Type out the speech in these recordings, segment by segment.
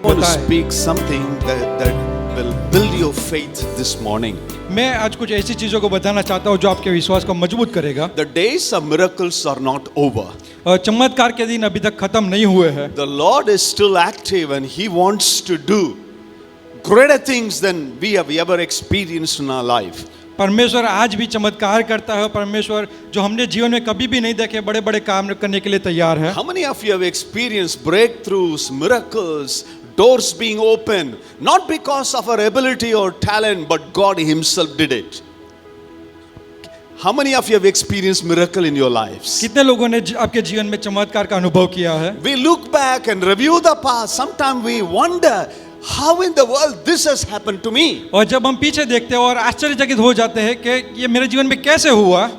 want to speak something that will build your faith this morning. मैं आज कुछ ऐसी चीजों को बताना चाहता हूँ जो आपके विश्वास को मजबूत करेगा। The days of miracles are not over. चमत्कार के दिन अभी तक खत्म नहीं हुए हैं। The Lord is still active and He wants to do greater things than we have ever experienced in our life. परमेश्वर आज भी चमत्कार करता है। परमेश्वर जो हमने जीवन में कभी भी नहीं देखे बड़े बड़े काम करने के लिए तैयार है। How many of you have experienced breakthroughs, miracles, doors being open, not because of our ability or talent, but God Himself did it? How many of you have experienced miracle in your lives? कितने लोगों ने आपके जीवन में चमत्कार का अनुभव किया है? We look back and review the past. Sometimes we wonder, how in the world this has happened to me? और जब हम पीछे देखते हैं और आश्चर्यचकित हो जाते हैं कि ये मेरे जीवन में कैसे हुआ?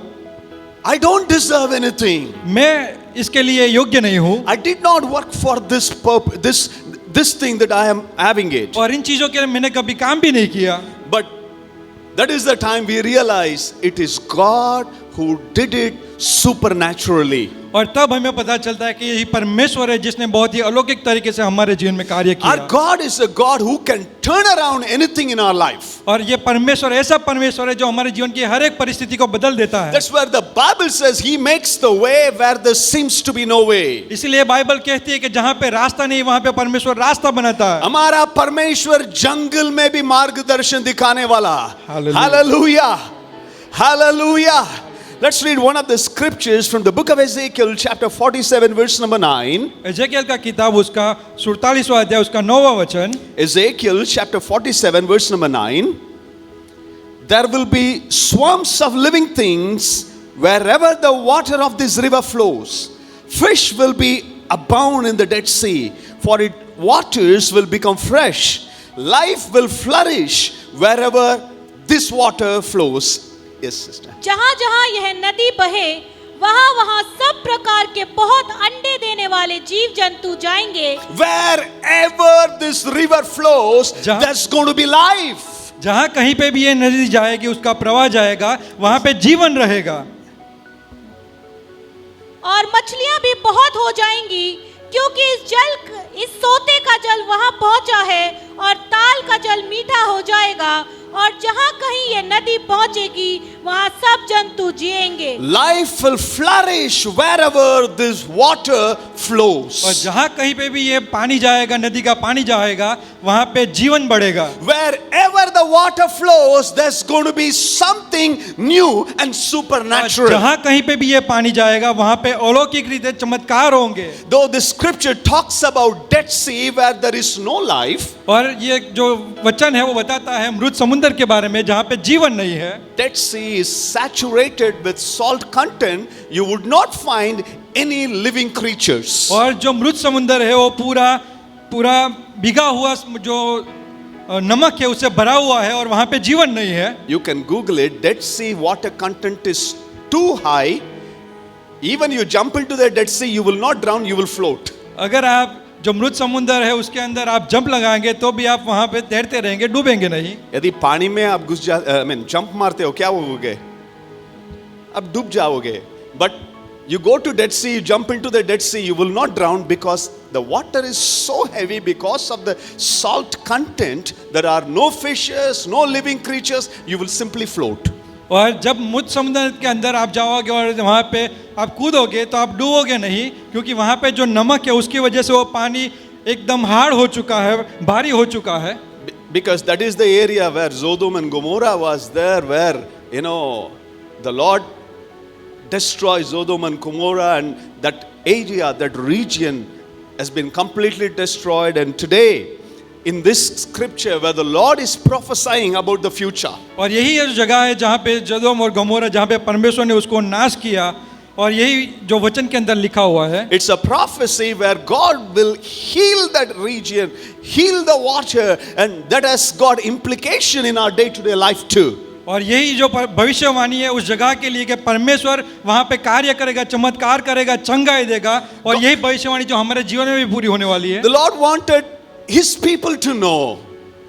I don't deserve anything. मैं इसके लिए योग्य नहीं हूँ। I did not work for this purpose, this thing that I am having it. और इन चीजों के लिए मैंने कभी काम भी नहीं किया। But that is the time we realize it is God who did it supernaturally. और तब हमें पता चलता है कि यही परमेश्वर है जिसने बहुत ही अलौकिक तरीके से हमारे जीवन में कार्य किया। Our God is a God who can turn around anything in our life. और ये परमेश्वर ऐसा परमेश्वर है जो हमारे जीवन की हर एक परिस्थिति को बदल देता है। That's where the Bible says He makes the way where there seems to be no way. इसलिए बाइबल कहती है कि जहाँ पे रास्ता नहीं वहाँ पे परमेश्वर रास्ता बनाता है। हमारा परमेश्वर जंगल में भी मार्गदर्शन दिखाने वाला। Hallelujah. Hallelujah. Hallelujah. Let's read one of the scriptures from the book of Ezekiel chapter 47 verse number 9. Ezekiel का किताब उसका 47वां अध्याय उसका 9वां वचन। Ezekiel chapter 47 verse number 9. There will be swarms of living things wherever the water of this river flows. Fish will be abound in the Dead Sea, for its waters will become fresh. Life will flourish wherever this water flows. Yes, sister. जहाँ जहाँ यह नदी बहे वहाँ वहाँ सब प्रकार के बहुत अंडे देने वाले जीव जंतु जाएंगे। Wherever this river flows, there's going to be life. जहाँ कहीं पे भी ये नदी जाएगी उसका प्रवाह जाएगा वहाँ पे जीवन रहेगा। और मछलियाँ भी बहुत हो जाएंगी क्योंकि इस सोते का जल वहाँ पहुँचा है और ताल का जल मीठा हो जाएगा और जहाँ कहीं ये नदी पहुँचेगी वहाँ सब जंतु जिएंगे। Life will flourish wherever this water flows. और जहाँ कहीं पे भी ये पानी जाएगा नदी का पानी जाएगा वहाँ पे जीवन बढ़ेगा। Wherever the water flows, there's going to be something new and supernatural. जहाँ कहीं पे भी ये पानी जाएगा वहाँ पे अलौकिक रीते चमत्कार होंगे। Though the scripture talks about Dead Sea where there is no life, और ये जो वचन है वो बताता है मृत समुद्र के बारे में जहाँ पे जीवन नहीं है। Dead Sea is saturated with salt content. You would not find any living creatures. और जो मृत समुद्र है वो पूरा भीगा हुआ जो नमक है उससे भरा हुआ है और वहाँ पे जीवन नहीं है। You can Google it. Dead Sea water content is too high. Even you jump into the Dead Sea, you will not drown. You will float. अगर आप जो मृत समुद्र है उसके अंदर आप जंप लगाएंगे तो भी आप वहाँ पे तैरते रहेंगे डूबेंगे नहीं। यदि पानी में आप घुस जंप मारते हो क्या होगे? आप डूब जाओगे। But you go to Dead Sea, you jump into the Dead Sea, you will not drown because the water is so heavy because of the salt content. There are no fishes, no living creatures. You will simply float. और जब मृत समुद्र के अंदर आप जाओगे और वहाँ पे आप कूदोगे तो आप डूबोगे नहीं क्योंकि वहाँ पे जो नमक है उसकी वजह से वो पानी एकदम हार्ड हो चुका है, भारी हो चुका है। Because that is the area where Sodom and Gomorrah was there, where the Lord destroyed Sodom and Gomorrah, and that area, that region has been completely destroyed. And today in this scripture where the Lord is prophesying about the future. और यही है जगह है जहाँ पे सदोम और Gomorrah जहाँ पे परमेश्वर ने उसको नाश किया और यही जो वचन के अंदर लिखा हुआ है। It's a prophecy where God will heal that region, heal the water, and that has got implication in our day-to-day life too. और यही जो भविष्यवाणी है उस जगह के लिए कि परमेश्वर वहाँ पे कार्य करेगा, चमत्कार करेगा, चंगाई देगा और यही भविष्यवाणी जो हमारे जीवन में भी पूरी होने वाली है। The Lord wanted His people to know.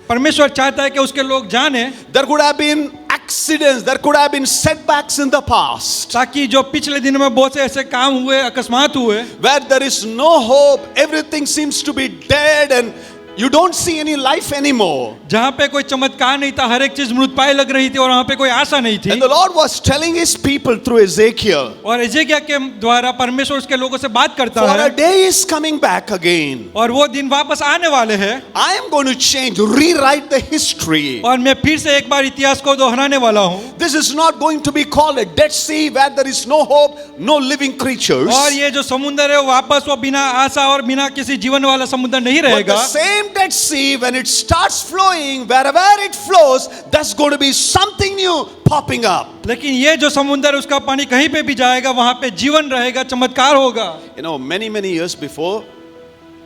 परमेश्वर चाहता है कि उसके लोग जाने। There could have been accidents, there could have been setbacks in the past. ताकि जो पिछले दिनों में बहुत से ऐसे काम हुए, अकस्मात हुए, where there is no hope, everything seems to be dead, and You don't see any life anymore. जहाँ पे कोई चमत्कार नहीं था, हर एक चीज मृतपाय लग रही थी और वहाँ पे कोई आशा नहीं थी। And the Lord was telling his people through Ezekiel, और एजेकिया के द्वारा परमेश्वर उसके लोगों से बात करता for है a day is coming back again. और वो दिन वापस आने वाले हैं I am going to change, rewrite the history. और मैं फिर से एक बार इतिहास को दोहराने वाला हूँ। This is not going to be called a Dead Sea where there is no hope, no living creatures. और ये जो समुद्र है वापस वो बिना आशा और बिना किसी जीवन वाला समुद्र नहीं But रहेगा। the same Dead Sea, when it starts flowing, wherever it flows, there's going to be something new popping up. लेकिन ये जो समुद्र उसका पानी कहीं पे भी जाएगा वहां पे जीवन रहेगा, चमत्कार होगा। You know, many years before,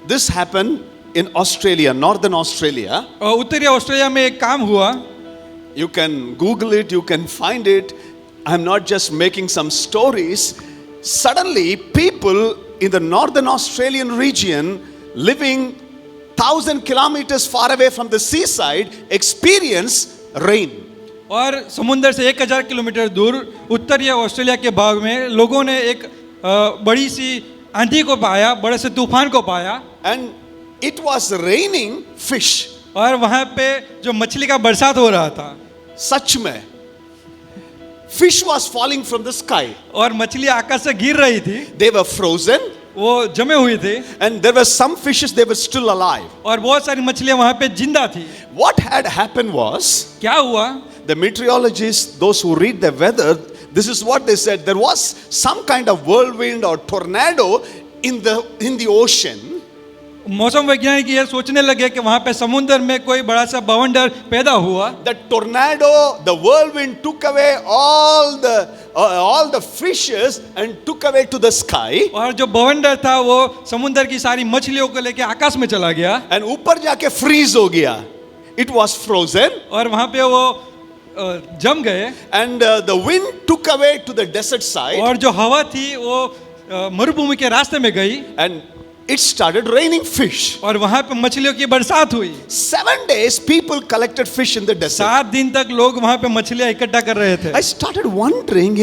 this happened in Australia, northern Australia. और उत्तरी ऑस्ट्रेलिया में एक काम हुआ, You can Google it, you can find it. I'm not just making some stories. Suddenly, people in the northern Australian region living 1,000 kilometers far away from the seaside experience rain. और समुद्र से 1000 kilometre दूर उत्तरी Australia के भाग में लोगों ने एक बड़ी सी आंधी को पाया, बड़े से तूफान को पाया। And it was raining fish. और वहां पे जो मछली का बरसात हो रहा था, सच में fish was falling from the sky. और मछली आकाश से गिर रही थी, They were frozen वो जमे हुई थी and there were some fishes, they were still alive. और बहुत सारी मछलियां वहां पे जिंदा थी। What had happened was, क्या हुआ? the meteorologists, those who read the weather, this is what they said. There was some kind of whirlwind or tornado in the ocean. मौसम वैज्ञानिक ये सोचने लगे कि वहां पे समुद्र में कोई बड़ा सा बवंडर पैदा हुआ। The tornado, the whirlwind took away all the fishes and took away to the sky. और जो बवंडर था वो समुद्र की सारी मछलियों को लेके आकाश में चला गया And ऊपर जाके freeze हो गया. It was frozen. और वहां पे वो जम गए। And the wind took away to the desert side. और जो हवा थी वो मरुभूमि के रास्ते में गई And it started raining fish. और वहां पे मछलियों की बरसात हुई। 7 days people collected fish in the desert. 7 दिन तक लोग वहां पे मछलियां इकट्ठा कर रहे थे। I started wondering,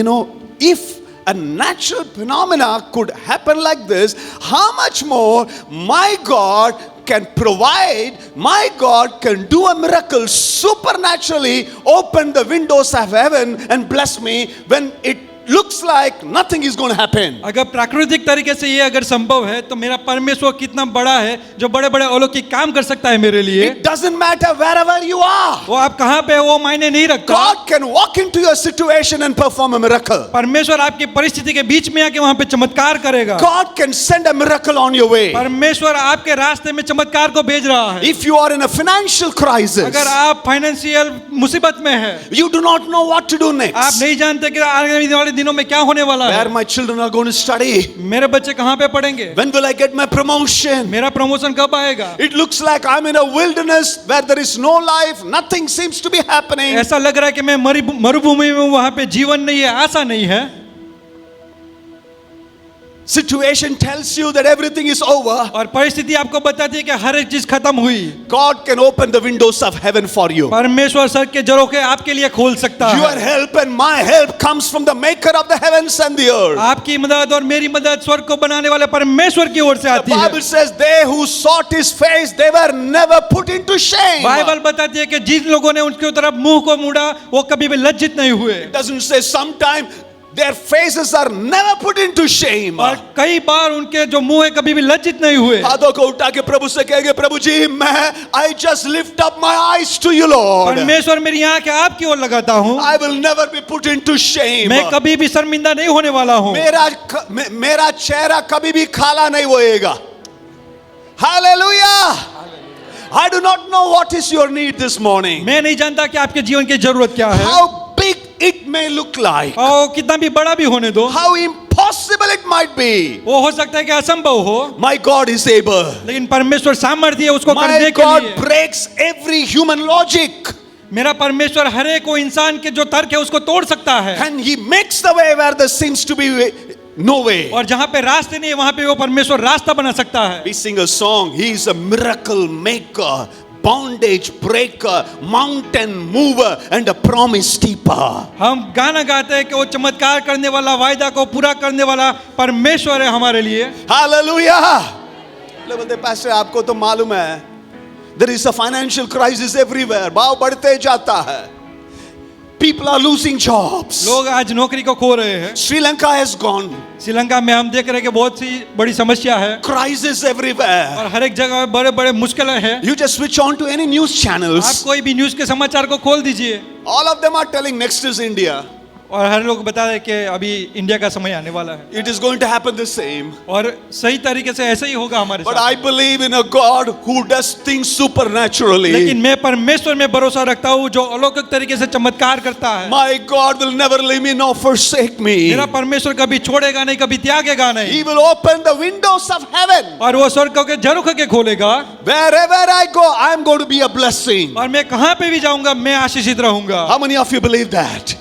if a natural phenomena could happen like this, how much more my God can provide, my God can do a miracle supernaturally, open the windows of heaven and bless me when it looks like nothing is going to happen. अगर प्राकृतिक तरीके से ये अगर संभव है तो मेरा परमेश्वर कितना बड़ा है जो बड़े बड़े अलौकिक काम कर सकता है मेरे लिए। It doesn't matter wherever you are. वो आप कहाँ पे वो मायने नहीं रखता। God can walk into your situation and perform a miracle. परमेश्वर आपकी परिस्थिति के बीच में आके वहाँ पे चमत्कार करेगा। God can send a miracle on your way. परमेश्वर आपके रास्ते में चमत्कार को भेज रहा है। If you are in a financial crisis, अगर आप फाइनेंशियल मुसीबत में है, you do not know what to do आप next. नहीं जानते कि आने वाले दिनों में क्या होने वाला Where है। my children are going to study. मेरे बच्चे कहाँ पे पढ़ेंगे, When will I get my promotion? मेरा प्रमोशन कब आएगा। It looks like I'm in a wilderness where there is no life, nothing seems to be happening. ऐसा लग रहा है कि मैं मरुभूमि में हूँ, वहाँ पे जीवन नहीं है, आशा नहीं है। Situation tells you that everything is over. और परिस्थिति आपको बताती है कि हर एक चीज खत्म हुई। God can open the windows of heaven for you. परमेश्वर स्वर्ग के झरोखे आपके लिए खोल सकता Your है। help and my help comes from the maker of the heavens and the earth. आपकी मदद और मेरी मदद स्वर्ग को बनाने वाले परमेश्वर की ओर से The आती है। Bible says they who sought his face, they were never put into shame. Bible बताती है कि जिन लोगों ने उनके तरफ मुंह को मुड़ा वो कभी भी लज्जित नहीं हुए। It doesn't say sometime their faces are never put into shame. और कई बार उनके जो मुंह है कभी भी लज्जित नहीं हुए। हाथों को उठा के प्रभु से कहेंगे, प्रभु जी मैं I just lift up my eyes to you Lord. परमेश्वर मेरी आंखें आपकी ओर लगाता हूँ, I will never be put into shame. मैं कभी भी शर्मिंदा नहीं होने वाला हूँ। मेरा चेहरा कभी भी काला नहीं होएगा। Hallelujah. I do not know what is your need this morning. मैं नहीं जानता कि आपके जीवन की जरूरत क्या है। How big it may look like. और कितना भी बड़ा भी होने दो, How impossible it might be. वो हो सकता है कि असंभव हो, My God is able. लेकिन परमेश्वर सामर्थ्य है उसको My करने के God लिए। breaks every human logic. मेरा परमेश्वर हर एक वो इंसान के जो तर्क है उसको तोड़ सकता है। And he makes the way where there seems to be no way. और जहाँ पे रास्ते नहीं है वहाँ पे वो परमेश्वर रास्ता बना सकता है। We sing a song, he is a miracle maker, bondage breaker, mountain mover and a promise keeper. हम गाना गाते हैं कि वो चमत्कार करने वाला, वायदा को पूरा करने वाला परमेश्वर है हमारे लिए। Hallelujah. लोग बोलते pastor आपको तो मालूम है There is a financial crisis everywhere. भाव बढ़ते जाता है. People are losing jobs. लोग आज नौकरी को खो रहे हैं. Sri Lanka has gone. Sri Lanka में हम देख रहे हैं कि बहुत सी बड़ी समस्या है Crisis everywhere. और हर एक जगह बड़े बड़े मुश्किलें हैं. You just switch on to any news आप channels. कोई भी न्यूज़ के समाचार को खोल दीजिए All of them are telling next is India. और हर लोग बता रहे कि अभी इंडिया का समय आने वाला है It is going to happen the same. और सही तरीके से ऐसे ही होगा हमारे But साथ. I believe in a God who does things supernaturally. लेकिन मैं परमेश्वर में भरोसा रखता हूँ जो अलौकिक तरीके से चमत्कार करता है. My God will never leave me nor forsake me. मेरा परमेश्वर कभी छोड़ेगा नहीं, कभी त्यागेगा नहीं. He will open the windows of heaven. और वो स्वर्ग के झरोखे के खोलेगा Wherever I go, I am going to be a blessing. और मैं कहाँ पे भी जाऊंगा मैं आशीषित रहूंगा. How many of you believe that?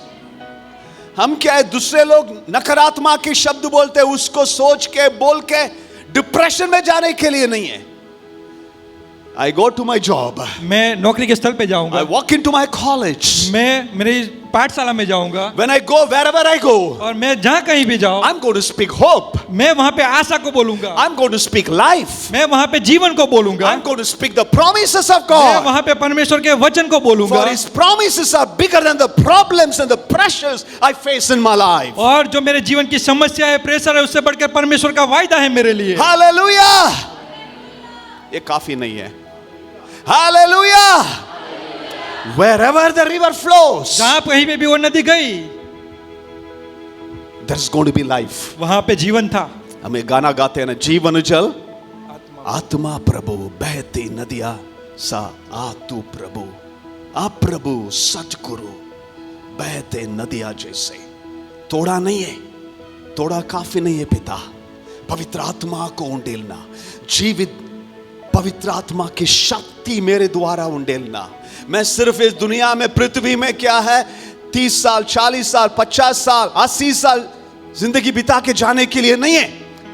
हम क्या है, दूसरे लोग नकारात्मक के शब्द बोलते हैं, उसको सोच के बोल के डिप्रेशन में जाने के लिए नहीं है. I go to my job. मैं नौकरी के स्थल पे जाऊंगा. I walk into my college. मैं मेरी पाठशाला में जाऊंगा. When I go wherever I go, और मैं जहाँ कहीं भी जाऊँ I'm going to speak hope. मैं वहाँ पे आशा को बोलूंगा. I'm going to speak life. मैं वहाँ पे जीवन को बोलूंगा. I'm going to speak the promises of मैं God. वहाँ पे परमेश्वर के वचन को बोलूंगा. For His promises are bigger than the problems and the pressures I face in my life. और जो मेरे जीवन की समस्या है, प्रेशर है, उससे बढ़कर परमेश्वर का वायदा है मेरे लिए. Hallelujah! ये काफी नहीं है. Hallelujah! Wherever the river flows, जहाँ कहीं पे भी वो नदी गई there's going to be life. वहाँ पे जीवन था. हमें गाना गाते हैं ना, जीवन जल आत्मा प्रभु बहती नदियाँ सा आ तू प्रभु, आ प्रभु सतगुरु बहते नदियाँ जैसे. तोड़ा नहीं है, तोड़ा काफी नहीं है पिता. पवित्र आत्मा को उंडेलना, जीवित पवित्र आत्मा की शक्ति मेरे द्वारा उंडेलना. मैं सिर्फ इस दुनिया में, पृथ्वी में क्या है, 30 साल 40 साल 50 साल 80 साल जिंदगी बिता के जाने के लिए नहीं है.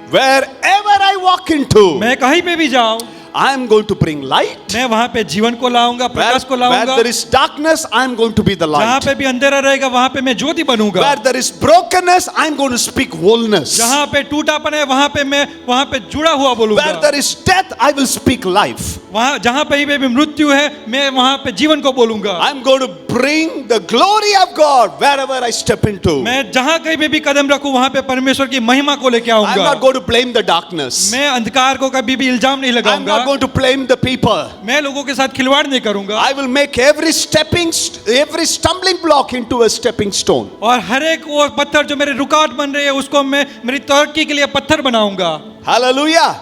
Wherever I walk into, मैं कहीं पे भी जाऊँ I am going to bring light. मैं वहाँ पे जीवन को लाऊंगा, प्रकाश को Where लाऊंगा. there is darkness, I am going to be the जहाँ light. पे भी अंधेरा रहेगा वहाँ पे मैं ज्योति बनूंगा. Where there is brokenness, I am going to speak wholeness. जहाँ पे टूटापन है वहाँ पे मैं वहाँ पे जुड़ा हुआ Where बोलूंगा. there is death, I will speak life. वहाँ जहाँ पे भी मृत्यु है मैं वहाँ पे जीवन को बोलूंगा. I am going to bring the glory of God wherever I step into. मैं जहाँ कहीं पे भी कदम रखूँ वहाँ पे परमेश्वर की महिमा को लेके I am आऊंगा. not going to blame the darkness. मैं अंधकार को कभी भी इल्जाम नहीं I am लगाऊंगा. not going to blame the people. मैं लोगों के साथ खिलवाड़ नहीं करूंगा. I will make every stumbling block into a stepping stone. और हर एक वो पत्थर जो मेरे रुकावट बन रहे हैं उसको मैं मेरी तरक्की के लिए पत्थर बनाऊंगा. Hallelujah!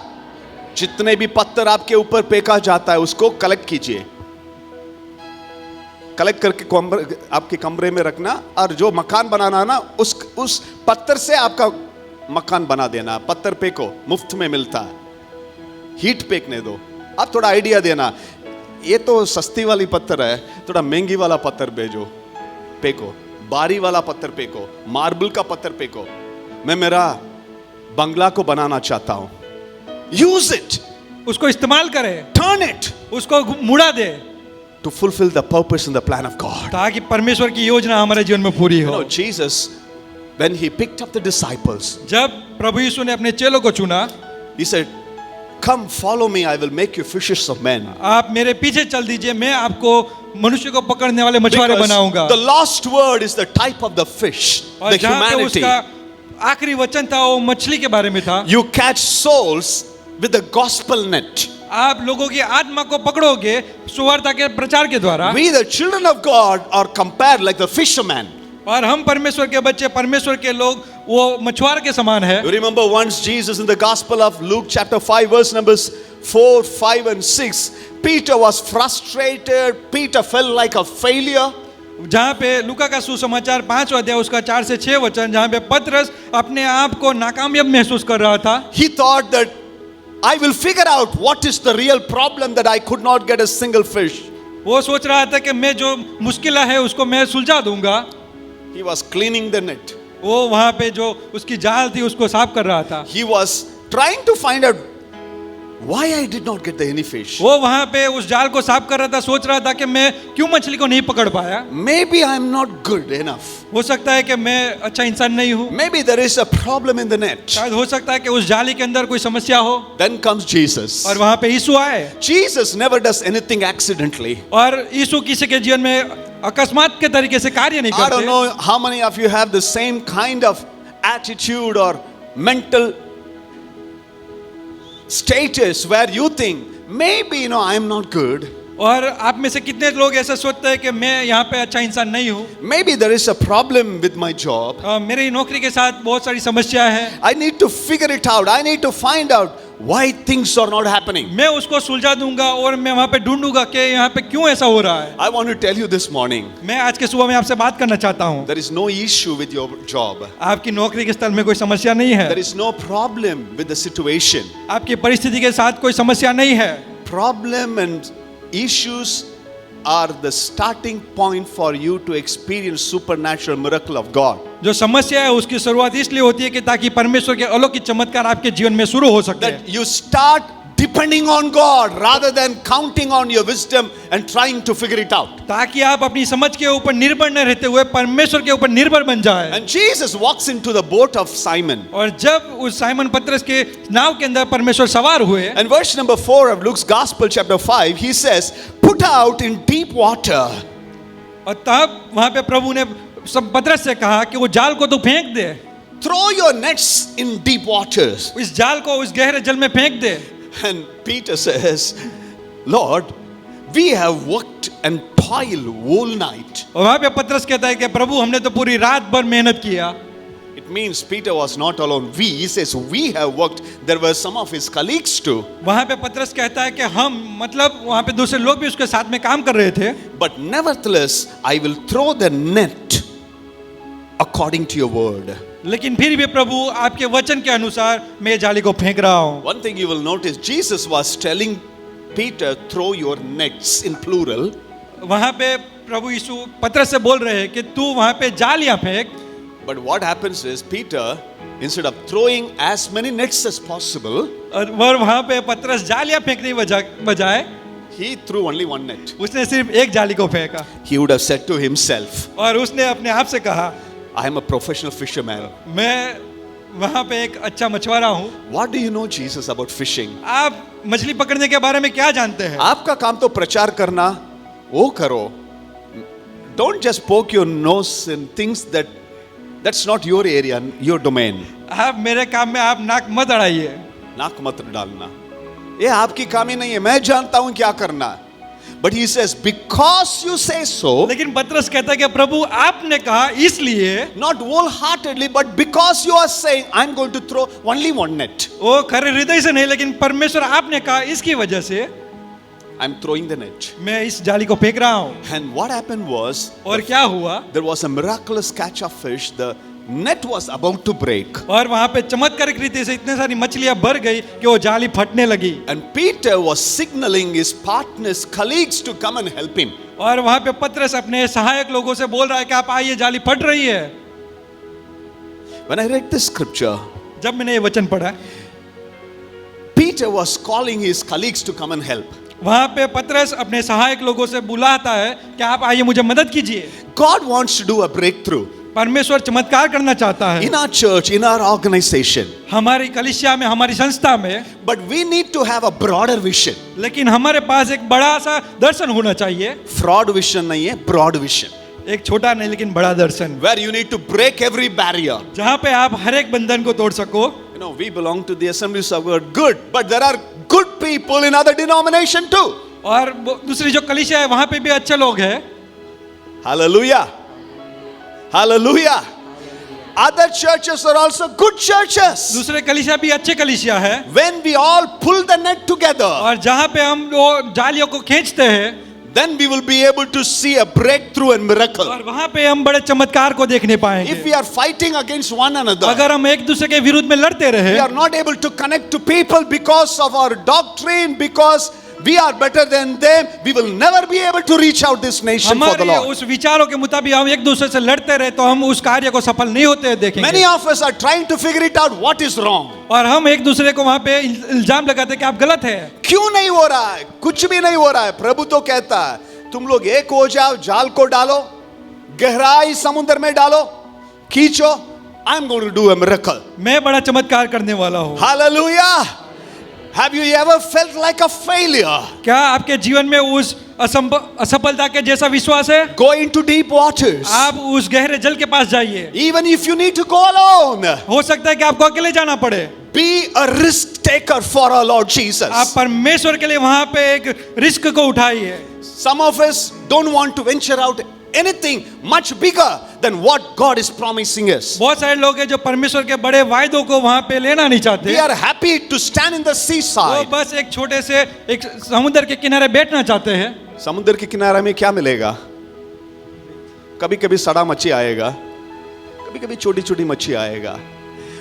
जितने भी पत्थर आपके ऊपर फेंका जाता है उसको कलेक्ट कीजिए. कलेक्ट करके आपके कमरे में रखना, और जो मकान बनाना ना उस पत्थर से आपका मकान बना देना. पत्थर फेंको, मुफ्त में मिलता है. हीट फेंकने दो. आप थोड़ा आइडिया देना, ये तो सस्ती वाली पत्थर है, थोड़ा महंगी वाला पत्थर भेजो, फेंको. बारी वाला पत्थर फेंको, मार्बल का पत्थर फेंको. मैं मेरा बंगला को बनाना चाहता हूं. यूज इट, उसको इस्तेमाल करे, टर्न इट, उसको मुड़ा दे to fulfill the purpose and the plan of God. ताकि परमेश्वर की योजना हमारे जीवन में पूरी You हो. know, Jesus, when he picked up the disciples, जब प्रभु यीशु ने अपने चेलों को चुना, he said, come follow me, I will make you fishers of men. आप मेरे पीछे चल दीजिए, मैं आपको मनुष्य को पकड़ने वाले मछुआरे बनाऊंगा. the last word is the type of the fish, और the जहाँ पे humanity. उसका आखिरी वचन था वो मछली के बारे में था. You catch souls with the gospel net. आप लोगों की आत्मा को पकड़ोगे सुवार्ता के प्रचार के द्वारा. We the children of God are compared like the fisherman. और हम परमेश्वर के बच्चे, परमेश्वर के लोग वो मछुआरे के समान है. You remember once Jesus in the Gospel of Luke chapter 5 verse numbers 4, 5 and 6, Peter was frustrated. Peter felt like a failure. जहाँ पे लूका का सुसमाचार 5 अध्याय उसका 4 से 6 वचन, जहाँ पे पतरस अपने आप को नाकामयाब महसूस कर रहा था. He thought that I will figure out what is the real problem that I could not get a single fish. वो सोच रहा था कि मैं जो मुश्किल है उसको मैं सुलझा दूंगा. He was cleaning the net. वो वहाँ पे जो उसकी जाल थी उसको साफ कर रहा था. He was trying to find out why I did not get any fish. वो वहां पे उस जाल को साफ कर रहा था, सोच रहा था कि मैं क्यों मछली को नहीं पकड़ पाया। Maybe I am not good enough. हो सकता है कि मैं अच्छा इंसान नहीं हूँ, Maybe there is a problem in the net. शायद हो सकता है कि उस जाली के अंदर कोई समस्या हो। Then comes Jesus. और वहां पे यीशु आए, Jesus never does anything accidentally. और यीशु किसी के जीवन में अकस्मात के तरीके से कार्य नहीं I don't करते। know how many of you have the same kind of attitude or mental status where you think maybe I am not good. और आप में से कितने लोग ऐसा सोचते हैं कि मैं यहाँ पे अच्छा इंसान नहीं हूँ, Maybe there is a problem with my job. मेरी नौकरी के साथ बहुत सारी समस्या है, I need to figure it out. I need to find out why things are not happening. मैं उसको सुलझा दूंगा और मैं वहाँ पे ढूंढूंगा कि यहाँ पे क्यों ऐसा हो रहा है। I want to tell you this morning, मैं आज के सुबह में आपसे बात करना चाहता हूँ, there is no issue with your job. आपकी नौकरी के स्थल में कोई समस्या नहीं है, There is no problem with the situation. आपकी परिस्थिति के साथ कोई समस्या नहीं है। Problem and issues are the starting point for you to experience supernatural miracle of God. जो समस्या है उसकी शुरुआत इसलिए होती है कि ताकि परमेश्वर के अलौकिक चमत्कार आपके जीवन में शुरू हो सके। That you start depending on God rather than counting on your wisdom and trying to figure it out. ताकि आप अपनी समझ के ऊपर निर्भर न रहते हुए परमेश्वर के ऊपर निर्भर बन जाए। And Jesus walks into the boat of Simon. और जब उस साइमन पतरस के नाव के अंदर परमेश्वर सवार हुए, And verse number 4 of Luke's Gospel chapter 5, he says, put out in deep water. और तब वहां पे प्रभु ने सब पतरस से कहा कि वो जाल को तो फेंक दे, Throw your nets in deep waters. इस जाल को उस गहरे जल में फेंक दे। And Peter says, Lord, we have worked and toiled whole night. और वहां पे पतरस कहता है कि प्रभु हमने तो पूरी रात भर मेहनत किया। It means Peter was not alone. He says, we have worked. There were some of his colleagues too. वहां पे पतरस कहता है कि हम मतलब वहां पे दूसरे लोग भी उसके साथ में काम कर रहे थे। But nevertheless, I will throw the net according to your word. लेकिन फिर भी प्रभु आपके वचन के अनुसार मैं जाली को फेंक रहा हूँ। One thing you will notice, Jesus was telling Peter, throw your nets in plural. वहां पे प्रभु यीशु पतरस से बोल रहे हैं कि तू वहां पे जालियां फेंक। But what happens is, Peter, instead of throwing as many nets as possible, और वहां पे पतरस जालियां फेंकने बजाय he threw only one net. उसने सिर्फ एक जाली को फेंका He would have said to himself, और उसने अपने आप से कहा I am a professional fisherman. मैं वहां पे एक अच्छा मछुआरा हूँ। What do you know, Jesus, about fishing? आप मछली पकड़ने के बारे में क्या जानते हैं? आपका काम तो प्रचार करना, वो करो. Don't just poke your nose in things that's not your area, your domain. आप मेरे काम में आप नाक मत अड़ाइए। नाक मत डालना, ये आपकी काम ही नहीं है. मैं जानता हूं क्या करना है. But he says, because you say so, लेकिन पतरस कहता है कि प्रभु आपने कहा इसलिए, not wholeheartedly, but because you are saying, I'm going to throw only one net. वो खरे हृदय से नहीं, लेकिन परमेश्वर आपने कहा इसकी वजह से I'm throwing the net. मैं इस जाली को फेंक रहा हूँ। And what happened was, और क्या हुआ? there was a miraculous catch of fish. The net was about to break. और वहां पे चमत्कारिक रीति से इतने सारी मछलियां भर गई कि वो जाली फटने लगी। And Peter was signaling his partners, colleagues to come and help him. और वहां पे पतरस अपने सहायक लोगों से बोल रहा है कि आप आइए, जाली फट रही है। When I read this scripture, जब मैंने ये वचन पढ़ा, Peter was calling his colleagues to come and help. वहां पे पतरस अपने सहायक लोगों से बुलाता है कि आप आइए, मुझे मदद कीजिए। God wants to do a breakthrough परमेश्वर चमत्कार करना चाहता है in our church, in our organization. हमारी कलीसिया में, हमारी संस्था में, But we need to have a broader vision. लेकिन हमारे पास एक बड़ा सा दर्शन होना चाहिए। Fraud vision नहीं है, broad vision. एक छोटा नहीं लेकिन बड़ा दर्शन, Where you need to break every barrier. जहाँ पे आप हर एक बंधन को तोड़ सको। You know, we belong to the Assemblies of God. Good, but there are good people in other denomination too. और दूसरी जो कलीसिया है वहां पे भी अच्छे लोग हैं। Hallelujah. Hallelujah. Other churches are also good churches. दूसरे कलीसिया भी अच्छे कलीसिया है। When we all pull the net together, और जहाँ पे हम वो जालियों को खींचते हैं, then we will be able to see a breakthrough and miracle. और वहां पे हम बड़े चमत्कार को देखने If पाएंगे। we are fighting against one another, अगर हम एक दूसरे के विरुद्ध में लड़ते we रहे, are not able to connect to people because of our doctrine, because we are better than them, we will never be able to reach out this nation for the हमारे Lord. उस विचारों के मुताबिक हम एक दूसरे से लड़ते रहे तो हम उस कार्य को सफल नहीं होते देखेंगे। Many of us are trying to figure it out what is wrong. और हम एक दूसरे को वहां पे इल्जाम लगाते हैं कि आप गलत है। क्यों नहीं हो रहा है? कुछ भी नहीं हो रहा है। प्रभु तो कहता है तुम लोग एक हो जाओ, जाल को डालो, गहराई समुद्र में डालो, खींचो, I am going to do a miracle. मैं बड़ा चमत्कार करने वाला हूँ। Hallelujah. Have you ever felt like a failure? क्या आपके जीवन में उस असफलता के जैसा विश्वास है? Go into deep waters. आप उस गहरे जल के पास जाइए। Even if you need to go alone. हो सकता है कि आपको अकेले जाना पड़े। Be a risk taker for our Lord Jesus. आप परमेश्वर के लिए वहां पे एक रिस्क को उठाइए। Some of us don't want to venture out anything much bigger than what God is promising us. बहुत सारे लोग हैं जो परमेश्वर के बड़े वायदों को वहां पे लेना नहीं चाहते। We are happy to stand in the वो seaside. बस एक छोटे से एक समुद्र के किनारे बैठना चाहते हैं। समुद्र के किनारे में क्या मिलेगा? कभी कभी सड़ा मच्छी आएगा, कभी कभी छोटी छोटी मच्छी आएगा।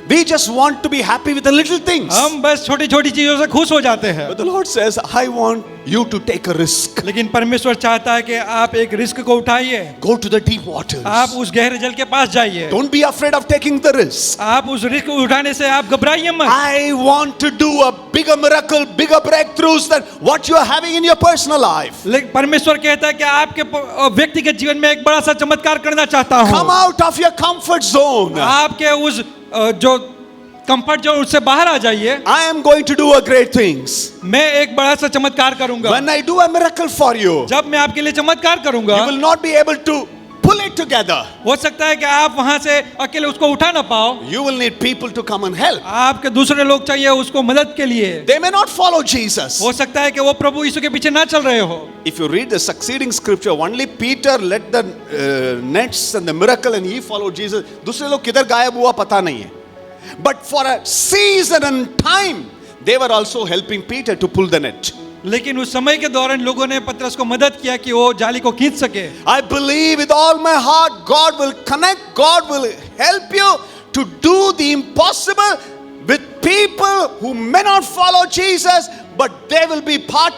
We just want to be happy with the little things. हम बस छोटी छोटी चीजों से खुश हो जाते हैं। But the Lord says, I want you to take a risk. लेकिन परमेश्वर चाहता है कि आप एक रिस्क को उठाइए। Go to the deep waters. आप उस गहरे जल के पास जाइए। Don't be afraid of taking the risk. आप उस रिस्क को उठाने से आप घबराइए मत। I want to do a bigger miracle, bigger breakthroughs than what you are having in your personal life. लेकिन परमेश्वर कहता है कि आपके व्यक्तिगत जीवन में एक बड़ा सा चमत्कार करना चाहता हूँ। Come out of your comfort zone. आपके उस जो कंफर्ट जोन उससे बाहर आ जाइए। I am going to do a great things. मैं एक बड़ा सा चमत्कार करूंगा। When I do a miracle for you, जब मैं आपके लिए चमत्कार करूंगा, you will not be able to pull it together. हो सकता है कि आप वहां से अकेले उसको उठा ना पाओ। You will need people to come and help. आपके दूसरे लोग चाहिए उसको मदद के लिए। They may not follow Jesus. हो सकता है कि वो प्रभु यीशु के पीछे ना चल रहे हो। If you read the succeeding scripture, only Peter led the nets and the miracle and he followed Jesus. दूसरे लोग किधर गायब हुआ पता नहीं है. But for a season and time, they were also helping Peter to pull the net. लेकिन उस समय के दौरान लोगों ने पतरस को मदद किया कि वो जाली को खींच सके। I believe with all my heart, God will connect, God will help you to do the impossible with people who may not follow Jesus, but they will be part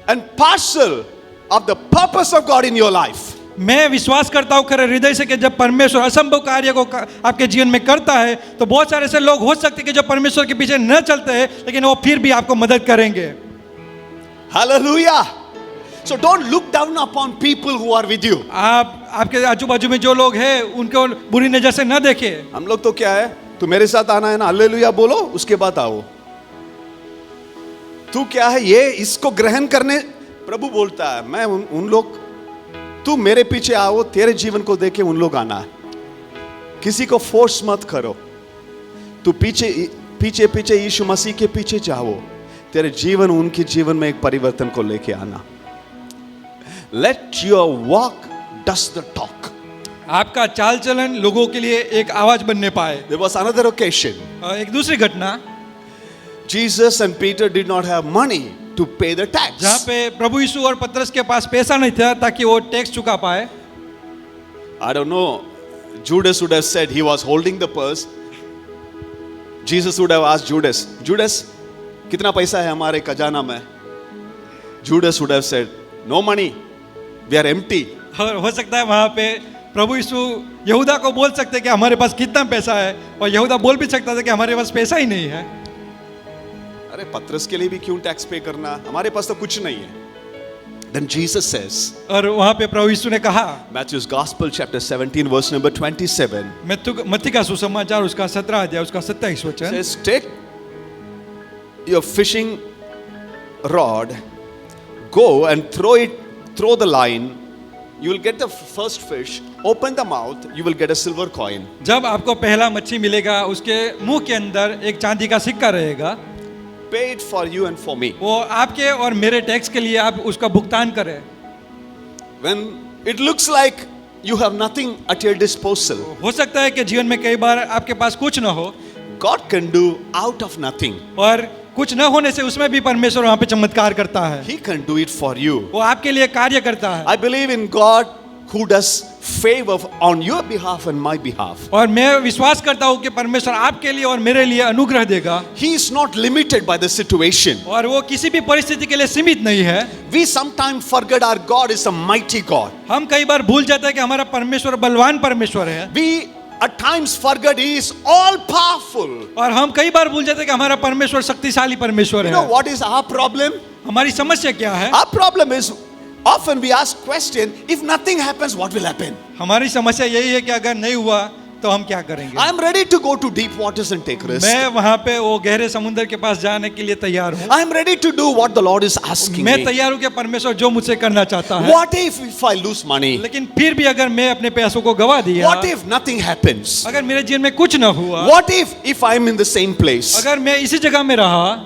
and parcel of the purpose of God in your life. मैं विश्वास करता हूँ खरे हृदय से कि जब परमेश्वर असंभव कार्य को आपके जीवन में करता है तो बहुत सारे ऐसे लोग हो सकते हैं कि जो परमेश्वर के पीछे न चलते हैं लेकिन वो फिर भी आपको मदद करेंगे। Hallelujah. So don't look down upon people who are with you. आपके आजू बाजू में जो लोग हैं उनको बुरी नजर से न देखें। हम लोग तो क्या है, तू मेरे साथ आना है ना, हालेलुया बोलो, उसके बाद आओ। तू क्या है, ये इसको ग्रहण करने प्रभु बोलता है, मैं उन लोग, तू मेरे पीछे आओ, तेरे जीवन को देखे उन लोग आना है। किसी को फोर्स मत करो, तू पीछे पीछे पीछे यीशु मसीह के पीछे जाओ, तेरे जीवन उनके जीवन में एक परिवर्तन को लेके आना। Let your walk does the talk. आपका चाल चलन लोगों के लिए एक आवाज बनने पाए। There was another occasion. एक दूसरी घटना, Jesus and Peter did not have money to pay the tax. जहाँ पे प्रभु यीशु और पतरस के पास पैसा नहीं था ताकि वो टैक्स चुका पाए। I don't know, Judas would have said he was holding the purse. Jesus would have asked Judas, Judas, कितना पैसा है हमारे खजाना में? Judas would have said, no money, we are empty. और हो सकता है वहाँ पे प्रभु यीशु यहूदा को बोल सकते हैं कि हमारे पास कितना पैसा है, और यहूदा बोल भी सकता था कि हमारे पास पैसा ही नहीं है। अरे पतरस के लिए भी क्यों टैक्स पे करना, हमारे पास तो कुछ नहीं है। Then Jesus says, और वहाँ पे प्रभु यीशु ने कहा, Matthew's Gospel chapter 17 verse number 27 मत्ती का सुसमाचार उसका 17 अध्याय उसका 27 वचन, says, take your fishing rod, go and throw the line, you will get the first fish, open the mouth, you will get a silver coin. जब आपको पहला मच्छी मिलेगा उसके मुंह के अंदर एक चांदी का सिक्का रहेगा, Pay it for you and for me. वो आपके और मेरे टैक्स के लिए आप उसका भुगतान करें। When it looks like you have nothing at your disposal, हो सकता है कि जीवन में कई बार आपके पास कुछ ना हो, God can do out of nothing. और कुछ न होने से उसमें भी परमेश्वर वहाँ पे चमत्कार करता है। He can do it for you. वो आपके लिए कार्य करता है। I believe in God who does favor on your behalf and my behalf. और मैं विश्वास करता हूँ कि परमेश्वर आपके लिए और मेरे लिए अनुग्रह देगा He is not limited by the situation. और वो किसी भी परिस्थिति के लिए सीमित नहीं है। We sometimes forget our God is a mighty God. हम कई बार भूल जाते हैं कि हमारा परमेश्वर बलवान परमेश्वर है We at times forget He is all powerful. और हम कई बार भूल जाते हैं कि हमारा परमेश्वर शक्तिशाली परमेश्वर You है। know what is our problem? हमारी समस्या क्या है? Our problem is often we ask question, if nothing happens, what will happen? हमारी समस्या यही है कि अगर नहीं हुआ तो हम क्या करेंगे? I am ready to go to deep waters and take risk. मैं वहां पे वो गहरे समुद्र के पास जाने के लिए तैयार हूँ। I am ready to do what the Lord is asking मैं me. तैयार हूँ कि परमेश्वर जो मुझसे करना चाहता है। What if I lose money? लेकिन फिर भी अगर मैं अपने पैसों को गवा दिया, What if nothing happens? अगर मेरे जीवन में कुछ न हुआ, What if I am in the same place? अगर मैं इसी जगह में रहा,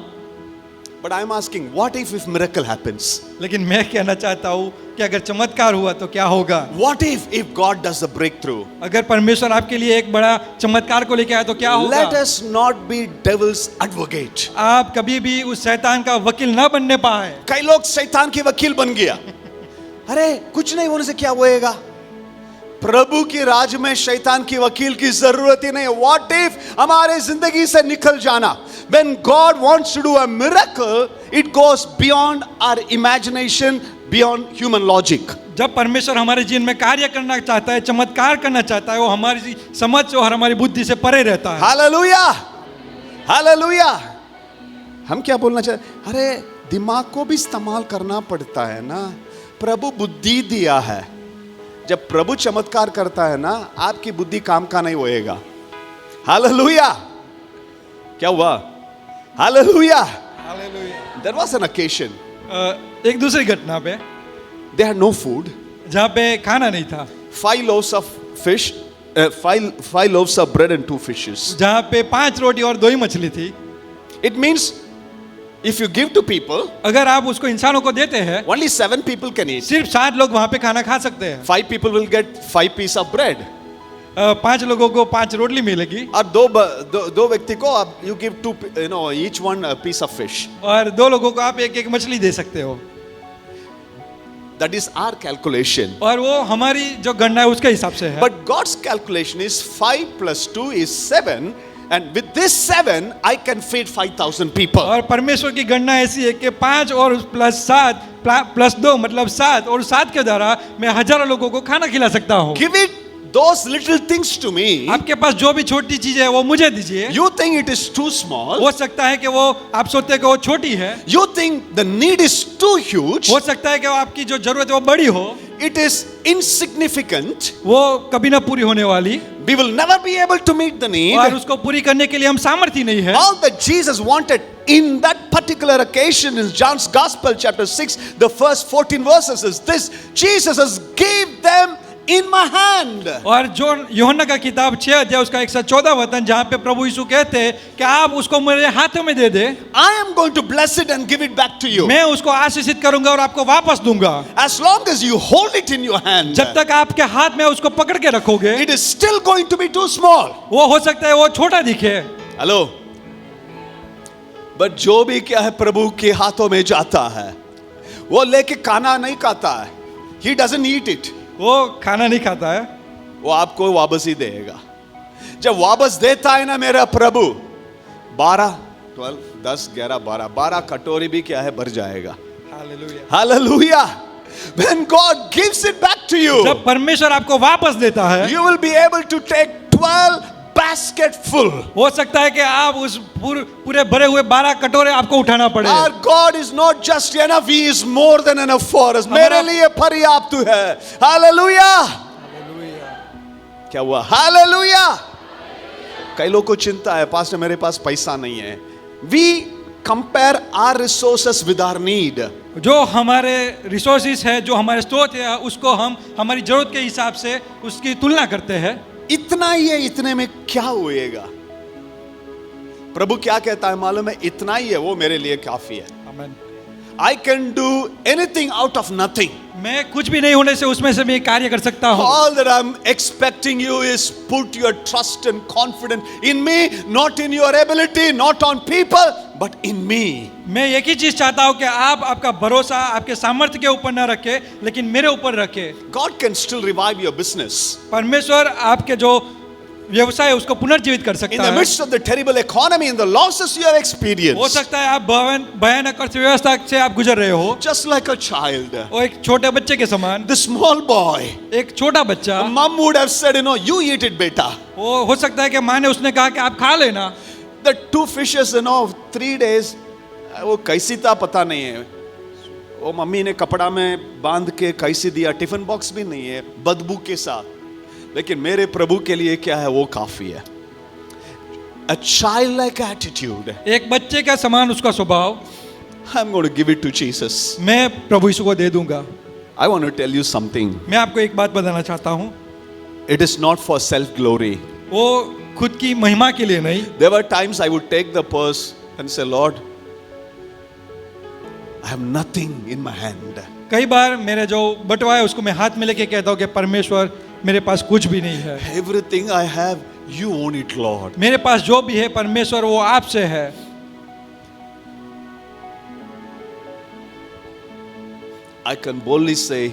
But I am asking, what if miracle happens? लेकिन मैं कहना चाहता हूँ कि अगर चमत्कार हुआ तो क्या होगा? What if God does a breakthrough? अगर परमेश्वर आपके लिए एक बड़ा चमत्कार को लेके आया तो क्या होगा? Let us not be devil's advocate. आप कभी भी उस शैतान का वकील ना बनने पाए। कई लोग शैतान के वकील बन गया। अरे कुछ नहीं होने से क्या होएगा? प्रभु की राज में शैतान की वकील की जरूरत ही नहीं। What if हमारे जिंदगी से निकल जाना? When God wants to do a miracle, it goes beyond our imagination, beyond human logic. जब परमेश्वर हमारे जीवन में कार्य करना चाहता है, चमत्कार करना चाहता है, वो हमारी समझ और हमारी बुद्धि से परे रहता है। Hallelujah, hallelujah. हम क्या बोलना चाहते? अरे दिमाग को भी इस्तेमाल करना पड़ता है ना। प्रभु बुद्धि दिया है। जब प्रभु चमत्कार करता है ना, आपकी बुद्धि काम का नहीं होएगा। हालेलुया। क्या हुआ? Hallelujah. There was an occasion. एक दूसरी घटना पे They had no food. जहाँ पे खाना नहीं था, 5 loaves of fish, 5 loaves of bread and 2 fishes. जहाँ पे 5 रोटी और 2 ही मछली थी। It means if you give to people, अगर आप उसको इंसानों को देते हैं, only 7 people can eat. सिर्फ 7 लोग वहाँ पे खाना खा सकते हैं। 5 people will get 5 pieces of bread. 5 लोगों को 5 रोटी मिलेगी और दो व्यक्ति को आप you give 2, each one a piece of fish. और 2 लोगों को आप एक मछली दे सकते हो। That is our calculation. और वो हमारी जो गणना है उसके हिसाब से है। But God's calculation is 5 plus 2 is 7, and with this 7 I can feed 5,000 people. और परमेश्वर की गणना ऐसी है कि 5 और प्लस 7 प्लस 2 मतलब 7 और 7 के द्वारा मैं हजारों लोगों को खाना खिला सकता हूँ। Give it those little things to me. आपके पास जो भी छोटी चीज है वो मुझे दीजिए। You think it is too small. हो सकता है कि वो आप सोचते हैं कि वो छोटी है, You think the need is too huge. हो सकता है कि वो आपकी जो जरूरत है वो बड़ी हो, It is insignificant. वो कभी ना पूरी होने वाली, We will never be able to meet the need. और उसको पूरी करने के लिए हम सामर्थ्य नहीं है। All that Jesus wanted in that particular occasion in John's Gospel chapter 6, the first 14 verses is this: Jesus has gave them in my hand. और जो यूहन्ना का किताब 6 अध्याय उसका 114 वचन, जहाँ पे प्रभु यीशु कहते हैं कि आप उसको मेरे हाथों में दे दे, I am going to bless it and give it back to you. मैं उसको आशीषित करूंगा और आपको वापस दूंगा। As long as you hold it in your hand, जब तक आपके हाथ में उसको पकड़ के रखोगे, it is still going to be too small. वो हो सकता है वो छोटा दिखे। हेलो, बट जो भी क्या है प्रभु के हाथों में जाता है, वो लेके खाना नहीं खाता है। He doesn't eat it. वो खाना नहीं खाता है, वो आपको वापस ही देगा। जब वापस देता है ना मेरा प्रभु, 12, 12, 10, 11, 12 कटोरी भी क्या है भर जाएगा। Hallelujah. Hallelujah. When God gives it back to you, जब परमेश्वर आपको वापस देता है, you will be able to take 12 basket full. हो सकता है कि आप उस पूरे भरे हुए 12 कटोरे आपको उठाना पड़े। Our God is not just enough, He is more than enough for us. मेरे लिए पर्याप्त है। Hallelujah. क्या हुआ? Hallelujah. कई लोगों को चिंता है, पास्टर मेरे पास पैसा नहीं है। We compare our resources with our need. जो हमारे रिसोर्सेस है, जो हमारे स्रोत है, उसको हम हमारी जरूरत के हिसाब से उसकी तुलना करते हैं। इतना ही है, इतने में क्या होएगा? प्रभु क्या कहता है मालूम है? इतना ही है, वो मेरे लिए काफी है। आमीन। I can do anything out of nothing. मैं कुछ भी नहीं होने से उसमें से मैं कार्य कर सकता हूँ. All that I'm expecting you is put your trust and confidence in me, not in your ability, not on people, but in me. मैं एक ही चीज चाहता हूँ कि आप आपका भरोसा आपके सामर्थ्य के ऊपर न रखे, लेकिन मेरे ऊपर रखे. God can still revive your business. परमेश्वर आपके जो व्यवसाय है उसको पुनर्जीवित कर In सकता the है. midst of the terrible economy and the losses you have हो experienced, सकता है आप भयानक अर्थव्यवस्था से आप गुजर रहे हो. just like a child, वो एक छोटे बच्चे के समान, the small boy, एक छोटा बच्चा, mom would have said, you eat it, beta. वो हो सकता है कि माँ ने उसने कहा कि आप खा लेना. The 2 fishes, 3 days, वो कैसी था पता नहीं है. वो मम्मी ने कपड़ा में बांध के कैसी दिया, टिफिन बॉक्स भी नहीं है, बदबू के साथ. लेकिन मेरे प्रभु के लिए क्या है वो काफी है. A childlike attitude. एक बच्चे का समान उसका स्वभाव. I'm going to give it to Jesus. मैं प्रभु यीशु को दे दूंगा. I want to tell you something. मैं आपको एक बात बताना चाहता हूँ. It is not for self glory. वो खुद की महिमा के लिए नहीं. There were times I would take the purse and say, Lord, I have nothing in my hand. कई बार मेरे जो बटवा है उसको मैं हाथ में लेके कहता हूँ कि परमेश्वर मेरे पास कुछ भी नहीं है. Everything I have, you own it, Lord. मेरे पास जो भी है परमेश्वर वो आपसे है. I can boldly say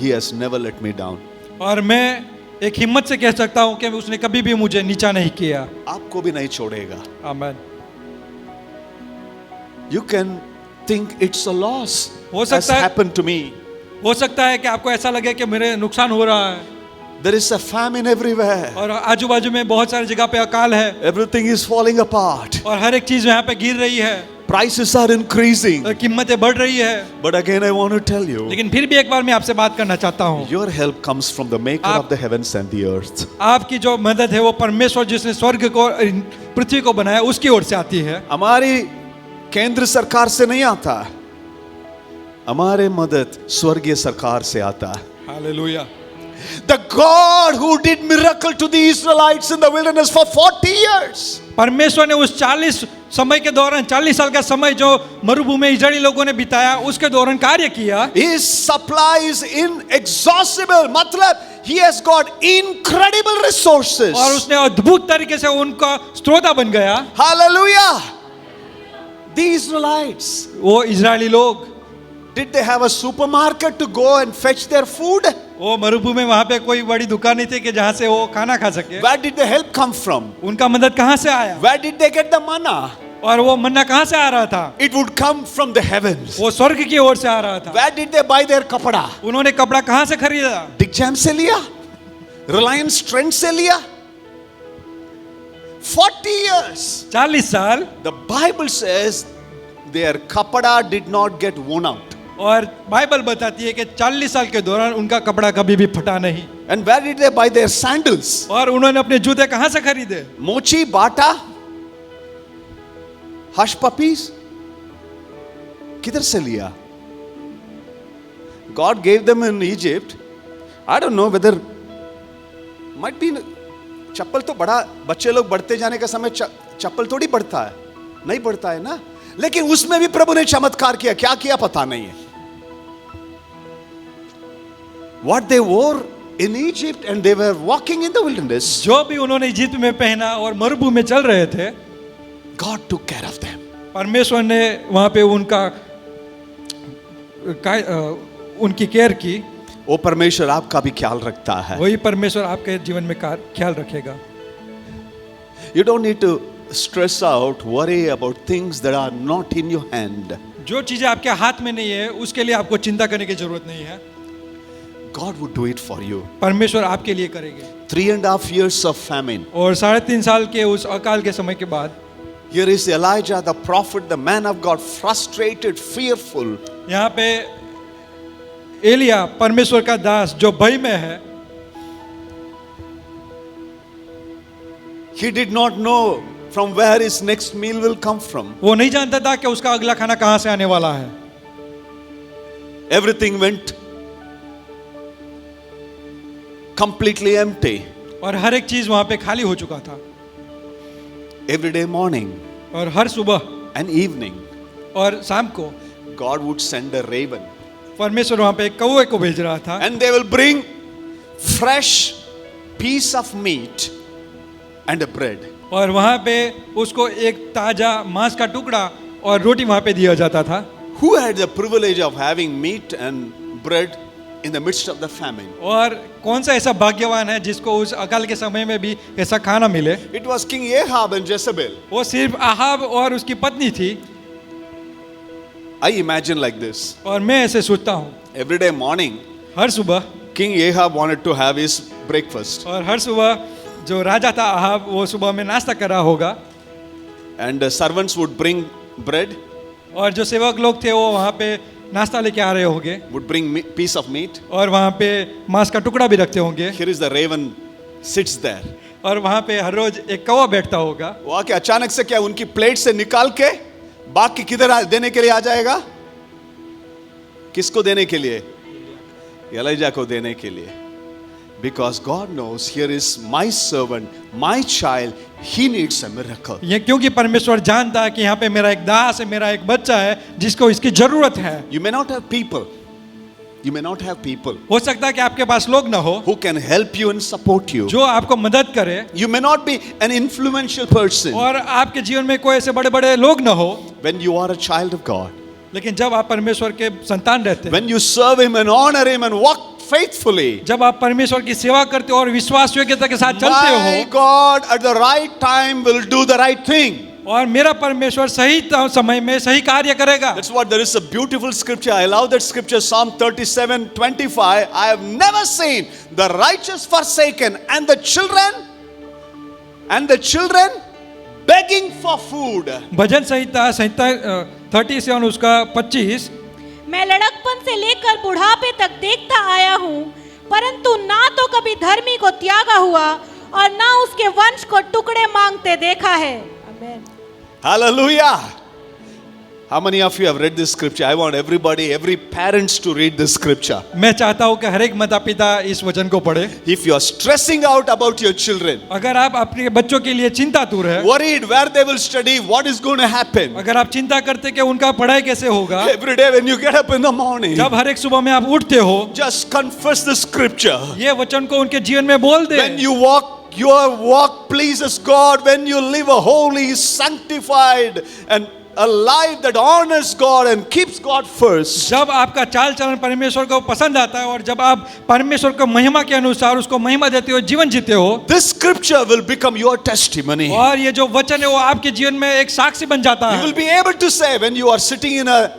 he has never let me down. और मैं एक हिम्मत से कह सकता हूँ कि उसने कभी भी मुझे नीचा नहीं किया. आपको भी नहीं छोड़ेगा. आमीन. You can think it's a loss. हो Has सकता है- happened to me. हो सकता है कि आपको ऐसा लगे कि मेरे नुकसान हो रहा है There is a famine everywhere. और आजू बाजू में बहुत सारी जगह पे अकाल है Everything is falling apart. और हर एक चीज यहाँ पे गिर रही है Prices are increasing. और कीमतें बढ़ रही है. But again, I want to tell you, लेकिन फिर भी एक बार मैं आपसे बात करना चाहता हूँ. your help comes from the maker आप- of the heavens and the earth. आपकी जो मदद है वो परमेश्वर जिसने स्वर्ग को पृथ्वी को बनाया उसकी ओर से आती है. हमारी केंद्र सरकार से नहीं आता. हमारे मदद स्वर्गीय सरकार से आता है. Hallelujah. The God who did miracle to the Israelites in the wilderness for 40 years. परमेश्वर ने उस 40 समय के दौरान 40 साल का समय जो मरुभूमि में इजरायली लोगों ने बिताया उसके दौरान कार्य किया. His supply is inexhaustible. मतलब he has got incredible resources. और उसने अद्भुत तरीके से उनका स्रोता बन गया. Hallelujah. The Israelites, वो इजरायली लोग, did they have a supermarket to go and fetch their food? वो मरुभूमि में वहां पे कोई बड़ी दुकान नहीं थी कि जहां से वो खाना खा सके. Where did the help come from? उनका मदद कहां से आया Where did they get the manna? और वो मन्ना कहां से आ रहा था? It would come from the heavens. वो स्वर्ग की ओर से आ रहा था. Where did they buy their kapada? उन्होंने कपड़ा कहां से खरीदा? Big Jam से लिया? Reliance Trend से लिया? 40 years. 40 साल. The Bible says their kapada did not get worn out. और बाइबल बताती है कि 40 साल के दौरान उनका कपड़ा कभी भी फटा नहीं. And where did they buy their sandals? और उन्होंने अपने जूते कहां से खरीदे? Mochi, Bata, Hush Puppies? किधर से लिया? God gave them in Egypt. I don't know whether might be चप्पल तो बड़ा, बच्चे लोग बढ़ते जाने का समय चप्पल थोड़ी बढ़ता है, नहीं बढ़ता है ना. लेकिन उसमें भी प्रभु ने चमत्कार किया. क्या किया पता नहीं है. What they wore in Egypt and they were walking in the wilderness, जो भी उन्होंने इजिप्ट में पहना और मरुभूमि में चल रहे थे, God took care of them. परमेश्वर ने वहां पे उनकी केयर की. वो परमेश्वर आपका भी ख्याल रखता है. वही परमेश्वर आपके जीवन में ख्याल रखेगा. You don't need to stress out, worry about things that are not in your hand. जो चीजें आपके हाथ में नहीं है उसके लिए आपको चिंता करने की जरूरत नहीं है. God would do it for you. परमेश्वर आपके लिए करेंगे. 3.5 years of famine. और 3.5 साल के उस अकाल के समय के बाद Here is Elijah the prophet, the man of God, frustrated, fearful. यहाँ पे एलिया परमेश्वर का दास जो भय में है. He did not know from where his next meal will come from. वो नहीं जानता था कि उसका अगला खाना कहां से आने वाला है. Everything went completely empty. और हर एक चीज वहां पे खाली हो चुका था. Every day morning और हर सुबह and evening, और शाम को God would send a raven. परमेश्वर वहाँ पे एक कौवे को भेज रहा था And they will bring fresh piece of meat and a bread. और वहाँ पे उसको एक ताजा मांस का टुकड़ा और रोटी वहाँ पे दिया जाता था। Who had the privilege of having meat and bread in the midst of the famine? और कौन सा ऐसा भाग्यवान है जिसको उस अकाल के समय में भी ऐसा खाना मिले? It was King Ahab and Jezebel. वो सिर्फ आहाब और उसकी पत्नी थी। I imagine like this. और मैं ऐसे सोचता हूँ, Every day morning, हर सुबह King Ahab wanted to have his breakfast. और हर सुबह जो राजा था आहाब वो सुबह में नाश्ता कर रहा होगा And the servants would bring bread, और जो सेवक लोग थे वो वहाँ पे नाश्ता लेके आ रहे होंगे would bring piece of meat. और वहाँ पे मांस का टुकड़ा भी रखते होंगे Here is the raven sits there. और वहाँ पे हर रोज एक कौवा बैठता होगा वो आके अचानक से क्या उनकी प्लेट से निकाल के बाकी किधर देने के लिए आ जाएगा? किसको देने के लिए? एलीजा को देने के लिए. Because God knows here is my servant, my child, he needs a miracle. ये क्योंकि परमेश्वर जानता है कि यहाँ पे मेरा एक दास है, मेरा एक बच्चा है जिसको इसकी जरूरत है। You may not have people. You may not have people हो सकता है कि आपके पास लोग ना हो who can help you and support you. जो आपको मदद करे You may not be an influential person और आपके जीवन में कोई ऐसे बड़े बड़े लोग ना हो, when you are a child of God. लेकिन जब आप परमेश्वर के संतान रहते हैं, When you serve him and honor him and walk faithfully. जब आप परमेश्वर की सेवा करते हो और विश्वास योग्यता के साथ चलते My हो, God at the right time will do the right thing. और मेरा परमेश्वर सही समय में सही कार्य करेगा। That's what there is a beautiful scripture. I love that scripture, Psalm 37:25. I have never seen the righteous forsaken and the children begging for food. भजन संहिता 37 उसका 25, मैं लड़कपन से लेकर बुढ़ापे तक देखता आया हूँ, परंतु ना तो कभी धर्मी को त्यागा हुआ और ना उसके वंश को टुकड़े मांगते देखा है। आमीन। Hallelujah. How many of you have read this scripture? I want everybody, every parents to read this scripture. मैं चाहता हूँ कि हर एक माता पिता इस वचन को पढ़े। If you are stressing out about your children, अगर आप अपने बच्चों के लिए चिंतातुर है, worried where they will study, what is going to happen? अगर आप चिंता करते कि उनका पढ़ाई कैसे होगा, Every day when you get up in the morning, जब हर एक सुबह में आप उठते हो, just confess the scripture. ये वचन को उनके जीवन में बोल दे। When you walk, your walk pleases God. When you live a holy, sanctified, and a life that honors God and keeps God first. जब आपका चाल चलन परमेश्वर को पसंद आता है और जब आप परमेश्वर को महिमा के अनुसार उसको महिमा देते हो, जीवन जीते हो, This scripture will become your testimony. और ये जो वचन है वो आपके जीवन में एक साक्षी बन जाता You है। will be able to say when you are sitting in a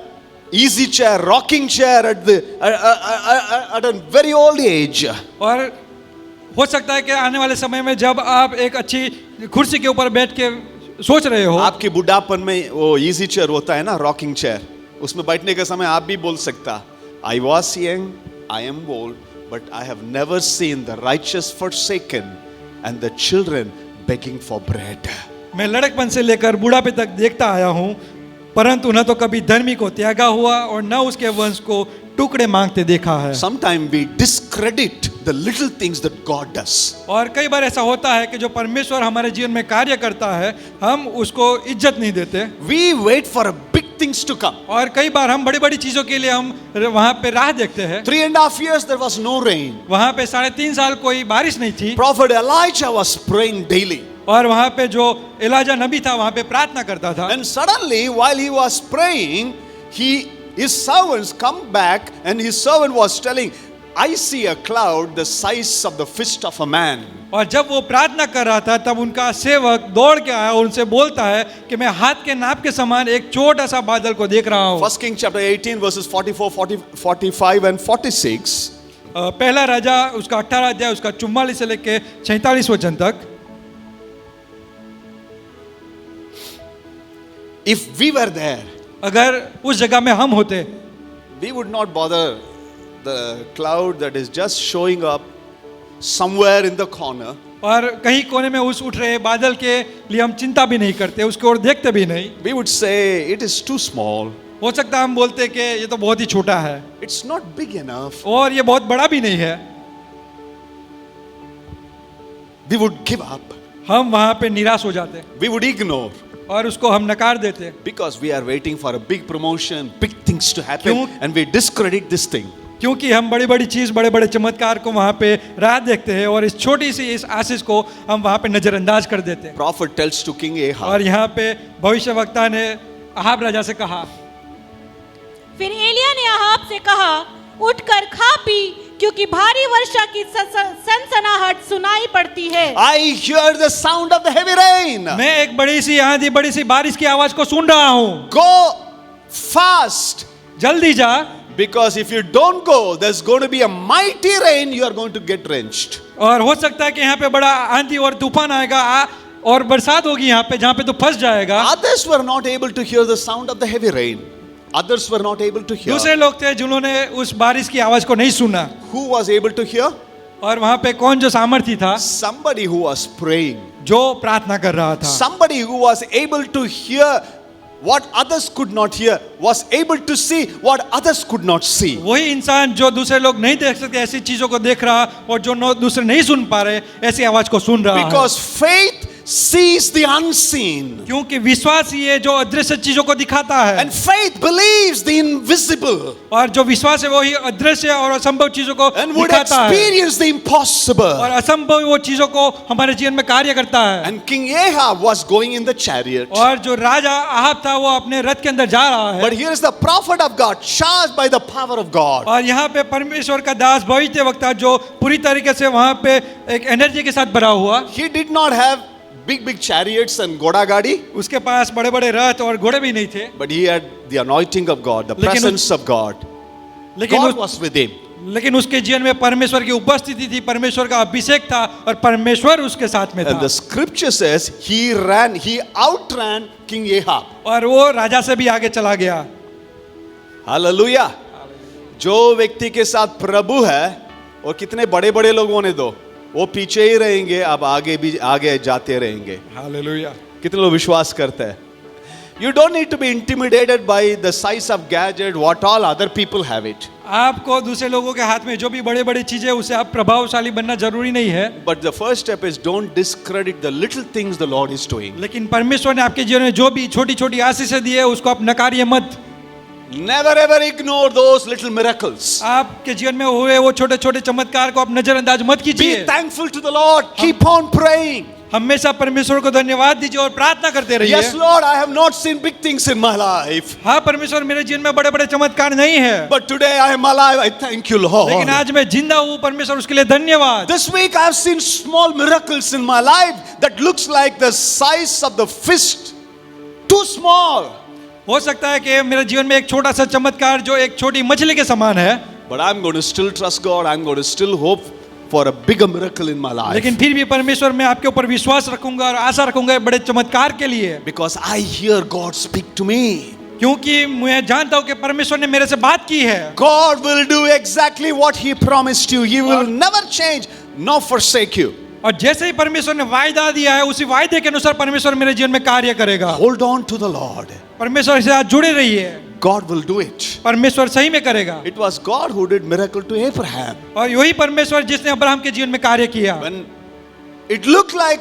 easy chair, rocking chair at a very old age. और हो सकता है कि आने वाले समय में जब आप एक अच्छी कुर्सी के ऊपर बैठ के सोच रहे हो, आपके बुढ़ापन में वो इजी चेयर होता है ना, रॉकिंग चेयर, उसमें बैठने के समय आप भी बोल सकता, I was young, I am old, but I have never seen the righteous forsaken and the children begging for bread. मैं लड़कपन से लेकर बुढ़ापे तक देखता आया हूँ, परंतु न तो कभी धर्मी को त्यागा हुआ और न उसके वंश को टुकड़े मांगते देखा है। Sometimes we discredit the little things that God does. और कई बार ऐसा होता है कि जो परमेश्वर हमारे जीवन में कार्य करता है, हम उसको इज्जत नहीं देते। We wait for big things to come. और कई बार हम बड़ी बड़ी चीजों के लिए हम वहाँ पे राह देखते हैं। 3.5 years there was no rain. वहाँ पे 3.5 साल कोई बारिश नहीं थी। Prophet Elijah was praying daily. और वहाँ पे जो एलिजा नबी था वहाँ पे प्रार्थना करता था। And suddenly while he was praying, his servants come back and his servant was telling, I see a cloud the size of the fist of a man. और जब वो प्रार्थना कर रहा था तब उनका सेवक दौड़ के आया और उनसे बोलता है कि मैं हाथ के नाप के समान एक छोटा सा बादल को देख रहा हूँ। 1 King chapter 18 verses 44, 45 and 46. पहला राजा उसका 18 अध्याय उसका 44 से लेके 46 वचन तक। If we were there, अगर उस जगह में हम होते, we would not bother the cloud that is just showing up somewhere in the corner. और कहीं कोने में उस उठ रहे बादल के लिए हम चिंता भी नहीं करते, उसकी ओर देखते भी नहीं। We would say it is too small. हो सकता है हम बोलते कि ये तो बहुत ही छोटा है, It's not big enough. और ये बहुत बड़ा भी नहीं है। We would give up. हम वहाँ पे निराश हो जाते We would ignore. और उसको हम नकार देते, Because we are waiting for a big promotion, big things to happen, क्यों? and we discredit this thing. क्योंकि हम बड़ी बड़ी चीज, बड़े बड़े चमत्कार को वहाँ पे राह देखते हैं और इस छोटी सी इस आशीष को हम वहाँ पे नजरअंदाज कर देते हैं। Prophet tells to King Ahab, और यहाँ पे भविष्यवक्ता ने अहाब राजा से कहा, फिर एलिया ने अहाब से कहा, उठकर खा पी, क्योंकि भारी वर्षा की सनसनाहट सुनाई पड़ती है। I hear the sound of the heavy rain. मैं एक बड़ी सी आंधी, बड़ी सी बारिश की आवाज को सुन रहा हूँ। Go fast. जल्दी जा, Because if you don't go, there's going to be a mighty rain, you are going to get drenched. और हो सकता है कि यहाँ पे बड़ा आंधी और तूफान आएगा और बरसात होगी यहाँ पे, जहाँ पे तो फंस जाएगा। Others were not able to hear the sound of the heavy rain. Others were not able to hear. दूसरे लोग थे जिन्होंने उस बारिश की आवाज को नहीं सुना। Who was able to hear? और वहाँ पे कौन जो सामर्थी था? Somebody who was praying. जो प्रार्थना कर रहा था। Somebody who was able to hear what others could not hear, was able to see what others could not see. वही इंसान जो दूसरे लोग नहीं देख सकते ऐसी चीजों को देख रहा, और जो दूसरे नहीं सुन पा रहे ऐसी आवाज को सुन रहा है। Because faith sees the unseen. क्योंकि विश्वास ही है जो अदृश्य चीजों को दिखाता है, And faith believes the invisible. और जो विश्वास है वो ही अदृश्य और असंभव चीजों को And would दिखाता है, experience the impossible. और असंभव वो चीजों को हमारे जीवन में कार्य करता है। And King Ahab was going in the chariot. और जो राजा अहाब था वो अपने रथ के अंदर जा रहा है। But here is the prophet of God, charged by the power of God. और यहाँ पे परमेश्वर का दास भविष्यवक्ता जो पूरी तरीके से वहाँ पे एक एनर्जी के साथ भरा हुआ, He did not have big chariots and goda gadi, उसके पास बड़े बड़े रथ और घोड़े भी नहीं थे, but he had the anointing of God, the लेकिन presence of God. लेकिन God उस- was with him. लेकिन उसके जीवन में परमेश्वर की उपस्थिति थी, परमेश्वर का अभिषेक था और परमेश्वर उसके साथ में And था। the scripture says he outran King Ahab. और वो राजा से भी आगे चला गया। Hallelujah. जो व्यक्ति के साथ प्रभु है, और कितने बड़े बड़े लोग होने दो, वो पीछे ही रहेंगे, अब आगे भी आगे जाते रहेंगे। हालेलुया। कितने लोग विश्वास करते हैं? You don't need to be intimidated by the size of gadget, what all other people have it. आपको दूसरे लोगों के हाथ में जो भी बड़े बड़े चीजें, उससे आप प्रभावशाली बनना जरूरी नहीं है। But the first step is don't discredit the little things the Lord is doing. लेकिन परमेश्वर ने आपके जीवन में जो भी छोटी छोटी आशीषें दी है उसको आप नकारिए मत। Never ever ignore those little miracles. आपके जीवन में हुए वो छोटे छोटे चमत्कार को आप नजरअंदाज मत Be कीजिए। thankful to the Lord. Keep on praying. हमेशा परमेश्वर को धन्यवाद दीजिए और प्रार्थना करते रहिए। Yes, Lord, I have not seen big things in my life. हाँ परमेश्वर, मेरे जीवन में बड़े बड़े चमत्कार नहीं है, But today I am alive. I thank you, Lord. लेकिन आज मैं जिंदा हूँ, परमेश्वर उसके लिए धन्यवाद। This week I have seen small miracles in my life that looks like the size of the fist. Too small. हो सकता है कि मेरे जीवन में एक छोटा सा चमत्कार जो एक छोटी मछली के समान है, But I'm going to still trust God. I'm going to still hope for a bigger miracle in my life. लेकिन फिर भी परमेश्वर मैं आपके ऊपर विश्वास रखूंगा और आशा रखूंगा बड़े चमत्कार के लिए, Because I hear God speak to me. क्योंकि मैं जानता हूँ कि परमेश्वर ने मेरे से बात की है। God will do exactly what He promised you. He will never change nor forsake you. और जैसे ही परमेश्वर ने वायदा दिया है उसी वायदे के अनुसार परमेश्वर मेरे जीवन में कार्य करेगा। Hold on to the Lord. परमेश्वर से आज जुड़े रहिए, God will do it. परमेश्वर सही में करेगा। It was God who did miracle to Abraham. और यही परमेश्वर जिसने अब्राहम के जीवन में कार्य किया। When it looked like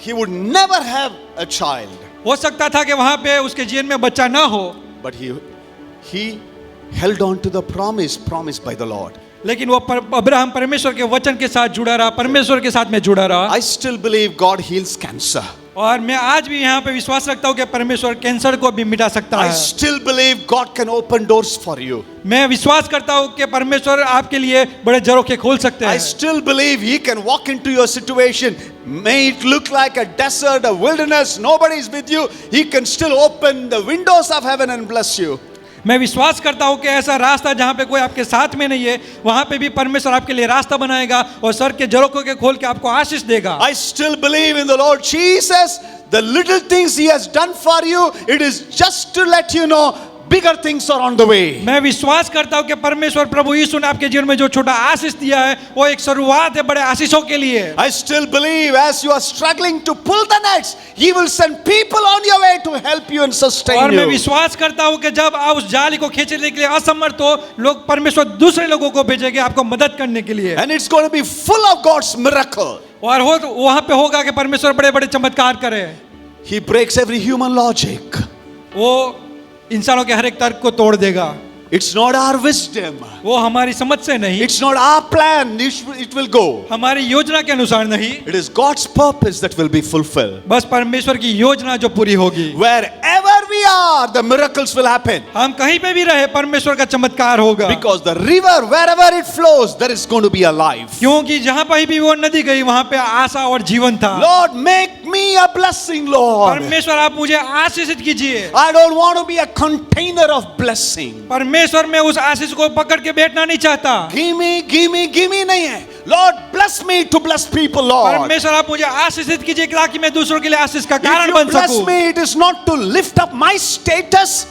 he would never have a child, हो सकता था कि वहां पे उसके जीवन में बच्चा ना हो, but he held on to the promise promised by the Lord. लेकिन वो अब्राहम परमेश्वर के वचन के साथ जुड़ा रहा, परमेश्वर के साथ में जुड़ा रहा। I still believe God heals cancer. और मैं आज भी यहाँ पे विश्वास रखता हूँ कि परमेश्वर कैंसर को भी मिटा सकता I है। still believe God can open doors for you. मैं विश्वास करता हूँ कि परमेश्वर आपके लिए बड़े झरोखे खोल सकते I हैं। still believe He can walk into your situation. May it look like a desert, a wilderness, nobody is with you. He can still open the windows of heaven and bless you. मैं विश्वास करता हूँ कि ऐसा रास्ता जहाँ पे कोई आपके साथ में नहीं है, वहाँ पे भी परमेश्वर आपके लिए रास्ता बनाएगा और सर के झरोखों के खोल के आपको आशीष देगा। I still believe in the Lord Jesus. The little things He has done for you, it is just to let you know bigger things are on the way. मैं विश्वास करता हूँ कि परमेश्वर प्रभु यीशु ने आपके जीवन में जो छोटा आशीष दिया है वो एक शुरुआत है बड़े आशीषों के लिए। I still believe as you are struggling to pull the nets, He will send people on your way to help you and sustain और मैं you. विश्वास करता हूँ कि जब आप उस जाली को खींचने के लिए असमर्थ हो, लोग परमेश्वर दूसरे लोगों को भेजेंगे आपको मदद करने के लिए। And it's going to be full of God's miracle. और हो वहाँ पे होगा कि परमेश्वर बड़े बड़े चमत्कार करे। He breaks every human logic. वो इंसानों के हर एक तर्क को तोड़ देगा। It's not our wisdom. वो हमारी समझ से नहीं, It's not our plan. It will go. हमारी योजना के अनुसार नहीं, It is God's purpose that will be fulfilled. बस परमेश्वर की योजना जो पूरी होगी। Wherever we are, the miracles will happen. हम कहीं पे भी रहे, परमेश्वर का चमत्कार होगा। Because the river, wherever it flows, there is going to be a life. क्योंकि जहाँ पर भी वो नदी गई वहाँ पे आशा और जीवन था। Lord, make me a blessing, Lord. परमेश्वर आप मुझे आशीषित कीजिए। I don't want to be a container of blessing. परमेश्वर मैं उस आशीष को पकड़ के बैठना नहीं चाहता। Give me नहीं है। Lord, bless me to bless people, Lord. परमेश्वर आप मुझे आशीषित कीजिए ताकि मैं दूसरों के लिए आशीष का If कारण you बन bless सकूं। me, it is not to lift up my status,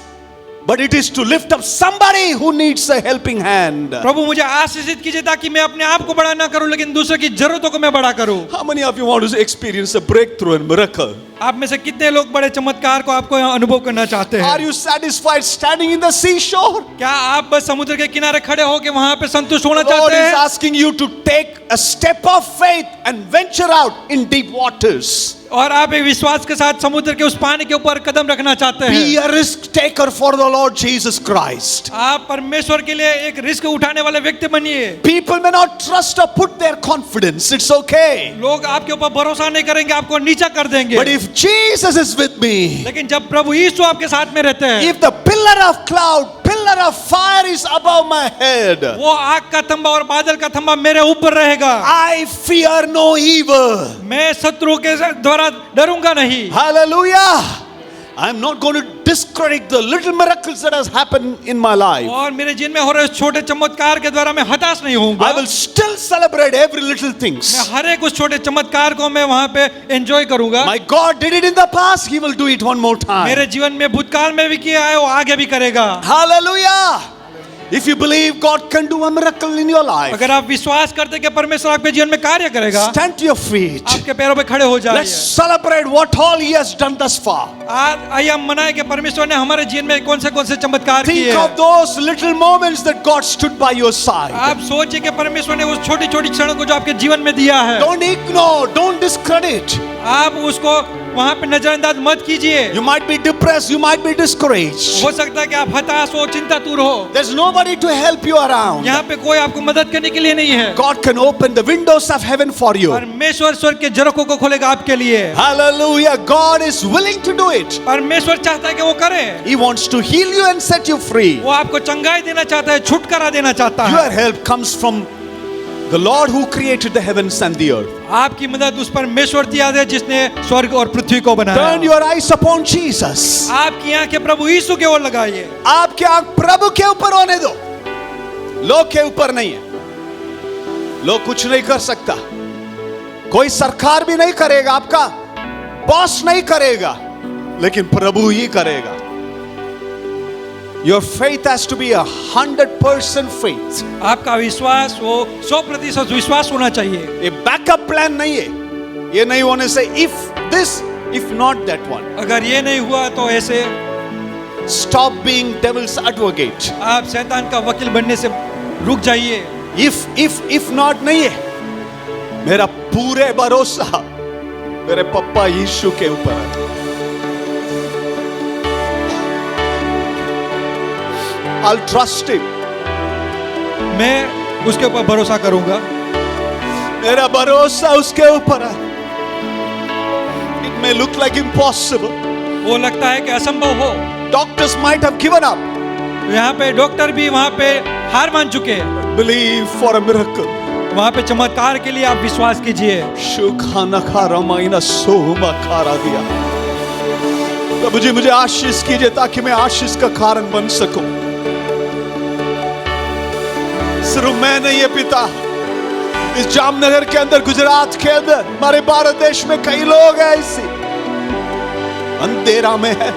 but it is to lift up somebody who needs a helping hand. प्रभु मुझे आशीषित कीजिए ताकि मैं अपने आप को बड़ा ना करूं लेकिन दूसरों की जरूरतों को मैं बड़ा करूं। How many of you want to experience a breakthrough and miracle? आप में से कितने लोग बड़े चमत्कार को आपको अनुभव करना चाहते Are हैं? you satisfied standing in the seashore? क्या आप बस समुद्र के किनारे खड़े होकर वहां पे संतुष्ट होना The Lord चाहते is हैं? asking you to take a step of faith and venture out in deep waters. और आप एक विश्वास के साथ समुद्र के उस पानी के ऊपर कदम रखना चाहते हैं। Be a risk taker for the Lord Jesus Christ. आप परमेश्वर के लिए एक रिस्क उठाने वाले व्यक्ति बनिए। People may not trust or put their confidence. It's okay. लोग आपके ऊपर भरोसा नहीं करेंगे, आपको नीचा कर देंगे। But if Jesus is with me, लेकिन जब प्रभु यीशु आपके साथ में रहते हैं, if the pillar of cloud, pillar of fire is above my head, वो आग का थंबा और बादल का थंबा मेरे ऊपर रहेगा, I fear no evil. मैं शत्रु के द्वारा डरूंगा नहीं। Hallelujah. I'm not going to discredit the little miracles that has happened in my life. और मेरे जीवन में हो रहे छोटे चमत्कार के द्वारा मैं हताश नहीं होऊंगा। I will still celebrate every little things. मैं हर एक उस छोटे चमत्कार को मैं वहां पे एंजॉय करूंगा। My God did it in the past, He will do it one more time. मेरे जीवन में भूतकाल में भी किया है, वो आगे भी करेगा। Hallelujah. If you believe God can do a miracle in your life, अगर आप विश्वास करते हैं कि परमेश्वर आपके जीवन में कार्य करेगा, stand to your feet. आपके पैरों पे खड़े हो Let's जाइए। celebrate what all He has done thus far. आज आइए हम मनाएं कि परमेश्वर ने हमारे जीवन में कौन से चमत्कार किए Think हैं। of those little moments that God stood by your side. आप सोचिए कि परमेश्वर ने उस छोटी छोटी क्षणों को जो आपके जीवन में दिया है, Don't ignore, don't discredit. आप उसको वहां पे नजरअंदाज मत कीजिए। You might be depressed, you might be discouraged. हो सकता है कि आप हताश हो, चिंतातुर हो, There's nobody to help you around. यहाँ पे कोई आपको मदद करने के लिए नहीं है। God can open the windows of heaven for you. परमेश्वर स्वर्ग के झरोखों को खोलेगा आपके लिए। Hallelujah. God is willing to do it. परमेश्वर चाहता है कि वो करे। He wants to heal you and set you free. वो आपको चंगाई देना चाहता है, छुटकारा देना चाहता Your है। help comes from the Lord who created the heavens and the earth. आपकी मदद उस परमेश्वर की याद है जिसने स्वर्ग और पृथ्वी को Turn बनाया। your eyes upon Jesus. आपकी आंखें प्रभु यीशु की ओर लगाइए। आपकी आंख प्रभु के ऊपर होने दो, लोग के ऊपर नहीं है। लोग कुछ नहीं कर सकता, कोई सरकार भी नहीं करेगा, आपका बॉस नहीं करेगा, लेकिन प्रभु ही करेगा। Your faith has to be 100% faith. आपका विश्वास वो 100% विश्वास होना चाहिए। ये बैकअप प्लान नहीं है। ये नहीं होने से if this, if not that one. अगर ये नहीं हुआ तो ऐसे Stop being devil's advocate. आप शैतान का वकील बनने से रुक जाइए। If not नहीं है। मेरा पूरे भरोसा मेरे पप्पा यीशु के ऊपर है। I'll trust him. मैं उसके ऊपर भरोसा करूंगा। मेरा भरोसा उसके ऊपर है। It may look like impossible. वो लगता है कि असंभव हो। Doctors might have given up. यहाँ पे डॉक्टर भी वहाँ पे हार मान चुके हैं। Believe for a miracle. वहाँ पे चमत्कार के लिए आप विश्वास कीजिए। शुखाना खारा माइना सोमा खारा दिया। प्रभु जी मुझे आशीष कीजिए ताकि मैं आशीष का कारण बन सकूं। सिर्फ मैं नहीं है पिता, इस जामनगर के अंदर, गुजरात के अंदर, हमारे भारत देश में कई लोग हैं ऐसे अंधेरा में है।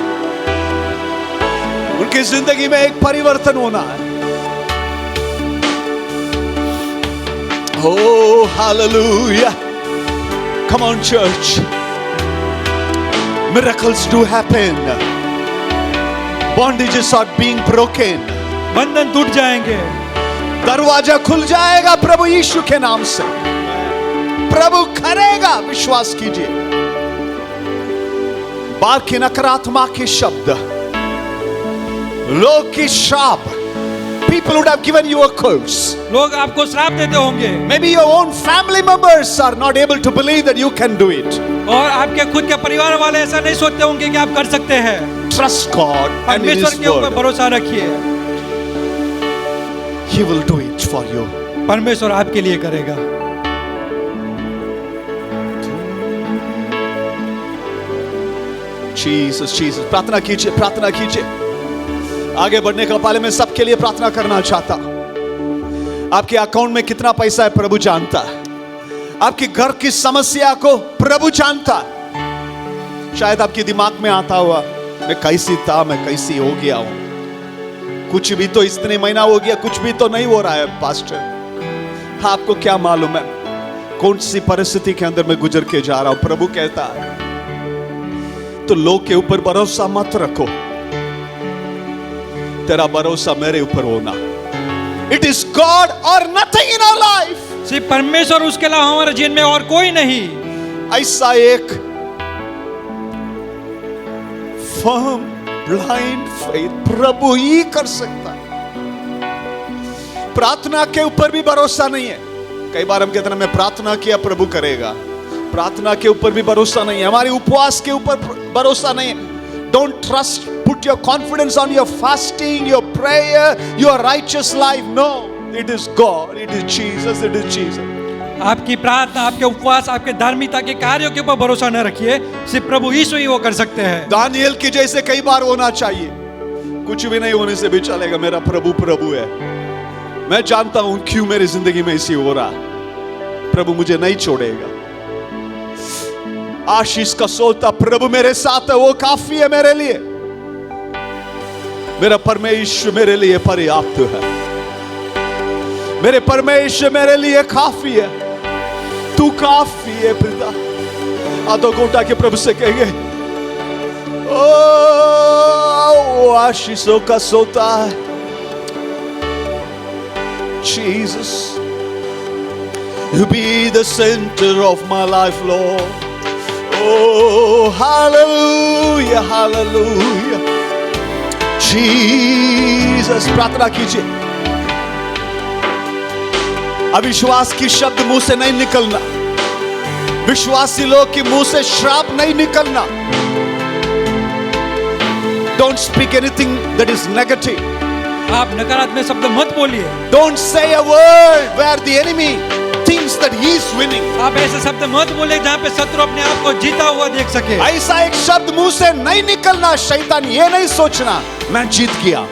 उनकी जिंदगी में एक परिवर्तन होना है। Oh, hallelujah. Come on, church. Miracles do happen. Bondages are being broken. बंधन टूट जाएंगे। दरवाजा खुल जाएगा प्रभु यीशु के नाम से। प्रभु करेगा, विश्वास कीजिए। बाहर के नकारात्मक के शब्द, लोग की श्राप, people would have given you a curse. लोग आपको श्राप देते होंगे, Maybe your own family members are not able to believe that you can do it. और आपके खुद के परिवार वाले ऐसा नहीं सोचते होंगे कि आप कर सकते हैं। Trust God and in परमेश्वर His के ऊपर word. भरोसा रखिए, He will do it for you. परमेश्वर आपके लिए करेगा। Jesus, Jesus. प्रार्थना कीजिए, प्रार्थना कीजिए। आगे बढ़ने का पहले मैं सबके लिए प्रार्थना करना चाहता। आपके अकाउंट में कितना पैसा है प्रभु जानता है। आपके घर की समस्या को प्रभु जानता है। शायद आपके दिमाग में आता हुआ, मैं कैसी था, मैं कैसी हो गया हूं, कुछ भी तो इतने महीना हो गया, कुछ भी तो नहीं हो रहा है पास्टर। आपको क्या मालूम है कौन सी परिस्थिति के अंदर मैं गुजर के जा रहा हूं। प्रभु कहता है तो लोग के ऊपर भरोसा मत रखो, तेरा भरोसा मेरे ऊपर होना। इट इज गॉड और नथिंग इन आवर लाइफ। सिर्फ परमेश्वर, उसके अलावा हमारे जीवन में और कोई नहीं। ऐसा एक फर्म ब्लाइंड फेथ प्रभु ही कर सकता है। प्रार्थना के ऊपर भी भरोसा नहीं है। कई बार हम कहते हैं मैं प्रार्थना किया प्रभु करेगा, प्रार्थना के ऊपर भी भरोसा नहीं है, हमारे उपवास के ऊपर भरोसा नहीं है। Don't trust, put your confidence on your fasting, your prayer, your righteous life. No, it is God, it is Jesus, it is Jesus. आपकी प्रार्थना, आपके उपवास, आपके धार्मिकता के कार्यों के ऊपर भरोसा न रखिए, सिर्फ प्रभु यीशु ही वो कर सकते हैं। दानिएल की जैसे कई बार होना चाहिए, कुछ भी नहीं होने से भी चलेगा, मेरा प्रभु प्रभु है। मैं जानता हूं क्यों मेरी जिंदगी में ऐसी हो रहा, प्रभु मुझे नहीं छोड़ेगा। आशीष का सोता प्रभु मेरे साथ है, वो काफी है मेरे लिए। मेरा परमेश्वर मेरे लिए पर्याप्त है, मेरे परमेश्वर मेरे लिए काफी है। तू काफी है पिता। हाथों को उठा के प्रभु से कहेंगे, ओ आशीषों का सोता है Jesus, you be the center of my life, Lord. Oh, hallelujah, hallelujah. Jesus, प्रार्थना कीजिए। अविश्वास की शब्द मुंह से नहीं निकलना, विश्वासी लोग के मुंह से श्राप नहीं निकलना। Don't speak anything that is negative. आप नकारात्मक शब्द मत बोलिए। Don't say a word where the enemy thinks that he is winning. आप ऐसे शब्द मत बोले जहाँ पे शत्रु अपने आप को जीता हुआ देख सके। ऐसा एक शब्द मुंह से नहीं निकलना, शैतान ये नहीं सोचना मैं जीत गया।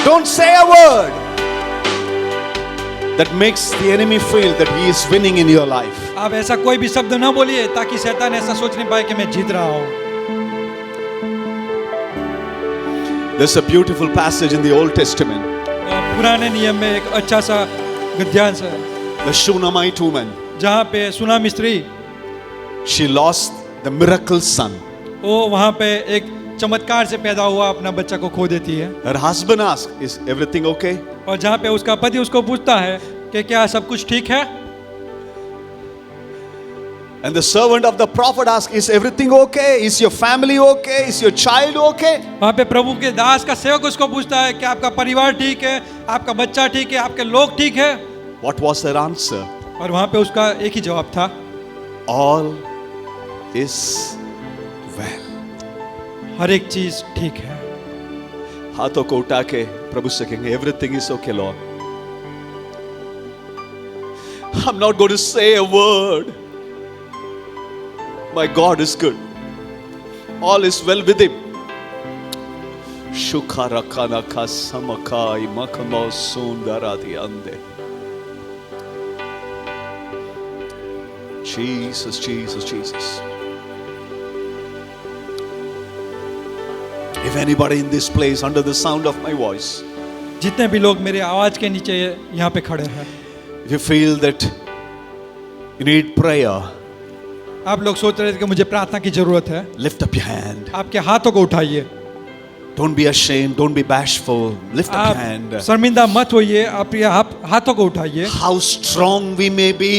Don't say a word that makes the enemy feel that he is winning in your life. आप ऐसा कोई भी शब्द न बोलिए ताकि शैतान ऐसा सोच नहीं पाए कि मैं जीत रहा हूँ। There's a beautiful passage in the Old Testament. पुराने नियम में एक अच्छा सा गद्यांश है, The Shunammite woman, जहाँ पे सुनामी स्त्री, she lost the miracle son. वो वहाँ पे एक चमत्कार से पैदा हुआ अपना बच्चा को खो देती है। Her husband asks, "Is everything okay?" और जहाँ पे उसका पति उसको पूछता है कि क्या सब कुछ ठीक है। And the servant of the prophet asks, "Is everything okay? Is your family okay? Is your child okay?" वहाँ पे प्रभु के दास का सेवक उसको पूछता है कि आपका परिवार ठीक है, आपका बच्चा ठीक है, आपके लोग ठीक है। What was her answer? और वहाँ पे उसका एक ही जवाब था, All is well. हर एक चीज ठीक है। हाथों को उठा के प्रभु से कहेंगे, "Everything is okay, Lord." I'm not going to say a word. My God is good. All is well with him. Shukharakana kasamakai makamo sundaradi ande. Jesus, Jesus, Jesus. If anybody in this place under the sound of my voice, जितने भी लोग मेरे आवाज के नीचे यहाँ पे खड़े हैं, if you feel that you need prayer, आप लोग सोच रहे थे कि मुझे प्रार्थना की जरूरत है, lift up your hand. आपके हाथों को उठाइए। Don't be ashamed, don't be bashful. Lift up your hand. आप शर्मिंदा मत होइए, आप हाथों को उठाइए। How strong we may be,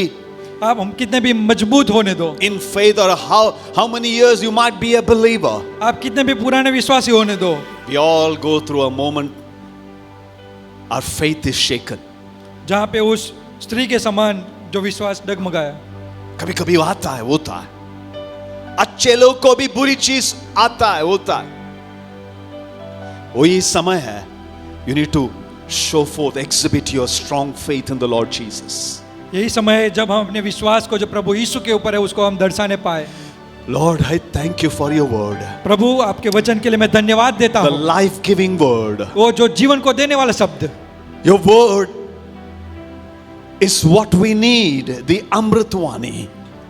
आप हम कितने भी मजबूत होने दो, in faith, or how many years you might be a believer. आप कितने भी पुराने विश्वासी होने दो, We all go through a moment our faith is shaken. जहाँ पे उस स्त्री के समान जो विश्वास डगमगाया। कभी कभी आता है, होता है। अच्छे लोग को भी बुरी चीज आता है, होता है। वही समय है, you need to show forth, exhibit your strong faith in the Lord Jesus. यही समय है जब हम अपने विश्वास को जो प्रभु यीशु के ऊपर है उसको हम दर्शाने पाए। Lord, I thank you for your word, प्रभु आपके वचन के लिए मैं धन्यवाद देता the हूँ, life-giving word. वो जो जीवन को देने वाला शब्द। Your word is what we need, the Amritvani.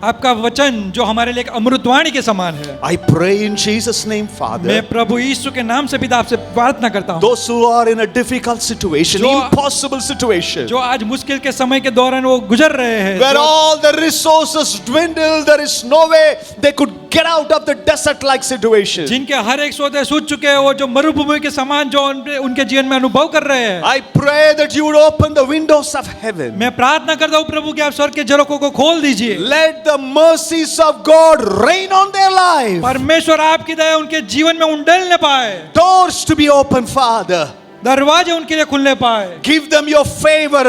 आपका वचन जो हमारे लिए एक अमृतवाणी के समान है। I pray in Jesus' name, Father. मैं प्रभु यीशु के नाम से पिता आपसे प्रार्थना करता हूँ, Those who are in a difficult situation, जो- impossible situation, जो आज मुश्किल के समय के दौरान वो गुजर रहे हैं, where जो- all the resources dwindle, there is no way they could get out of the desert-like situation. जिनके हर एक सौदे सूझ चुके हैं, वो जो मरुभूमि के समान जो उनके जीवन में अनुभव कर रहे हैं, I pray that you would open the windows of heaven. मैं प्रार्थना करता हूँ प्रभु कि आप स्वर्ग के झरोखों को खोल दीजिए। Let the mercies of God rain on their life. परमेश्वर आपकी दया उनके जीवन में उंडेलने पाए, Doors to be open, Father. दरवाजे उनके लिए खुलने पाए। Give them your favor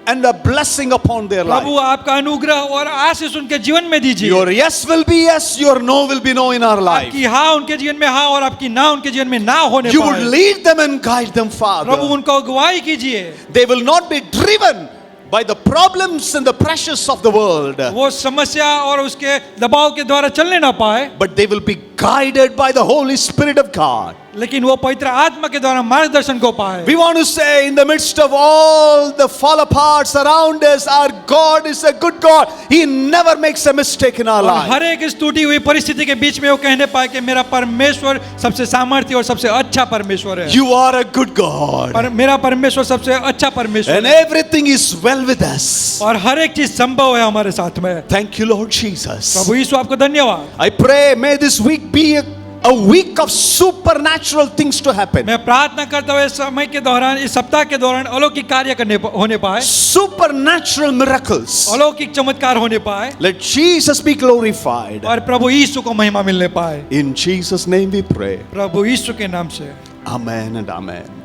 and a blessing upon their Prabhu life. आपका अनुग्रह और आशीष उनके जीवन में दीजिए। Your yes will be yes, your no will be no in our life. आपकी हाँ उनके जीवन में हाँ और आपकी ना उनके जीवन में ना होने You would पाए। lead them and guide them, Prabhu Father. उनको अगुवाई कीजिए, They will not be driven by the problems and the pressures of the world, वो समस्या और उसके दबाव के द्वारा चलने ना पाए, but they will be guided by the Holy Spirit of God. लेकिन वो पवित्र आत्मा के द्वारा मार्गदर्शन को पाए। We want to say, in the midst of all the fall aparts around us, our God is a good God. He never makes a mistake in our और life. हर एक इस टूटी हुई परिस्थिति के बीच में वो कहने पाए कि मेरा परमेश्वर सबसे सामर्थ्य और सबसे अच्छा परमेश्वर है, You are a good God. पर मेरा परमेश्वर सबसे अच्छा परमेश्वर And है, everything is well with us. और हर एक चीज संभव है हमारे साथ में। Thank you, Lord Jesus. प्रभु यीशु आपको धन्यवाद। I pray, may this week be a week of supernatural things to happen. मैं प्रार्थना करता हूँ इस समय के दौरान, इस सप्ताह के दौरान अलौकिक कार्य होने पाए, Supernatural miracles. अलौकिक चमत्कार होने पाए, Let Jesus be glorified. और प्रभु यीशु को महिमा मिलने पाए। In Jesus' name we pray. प्रभु यीशु के नाम से Amen and amen.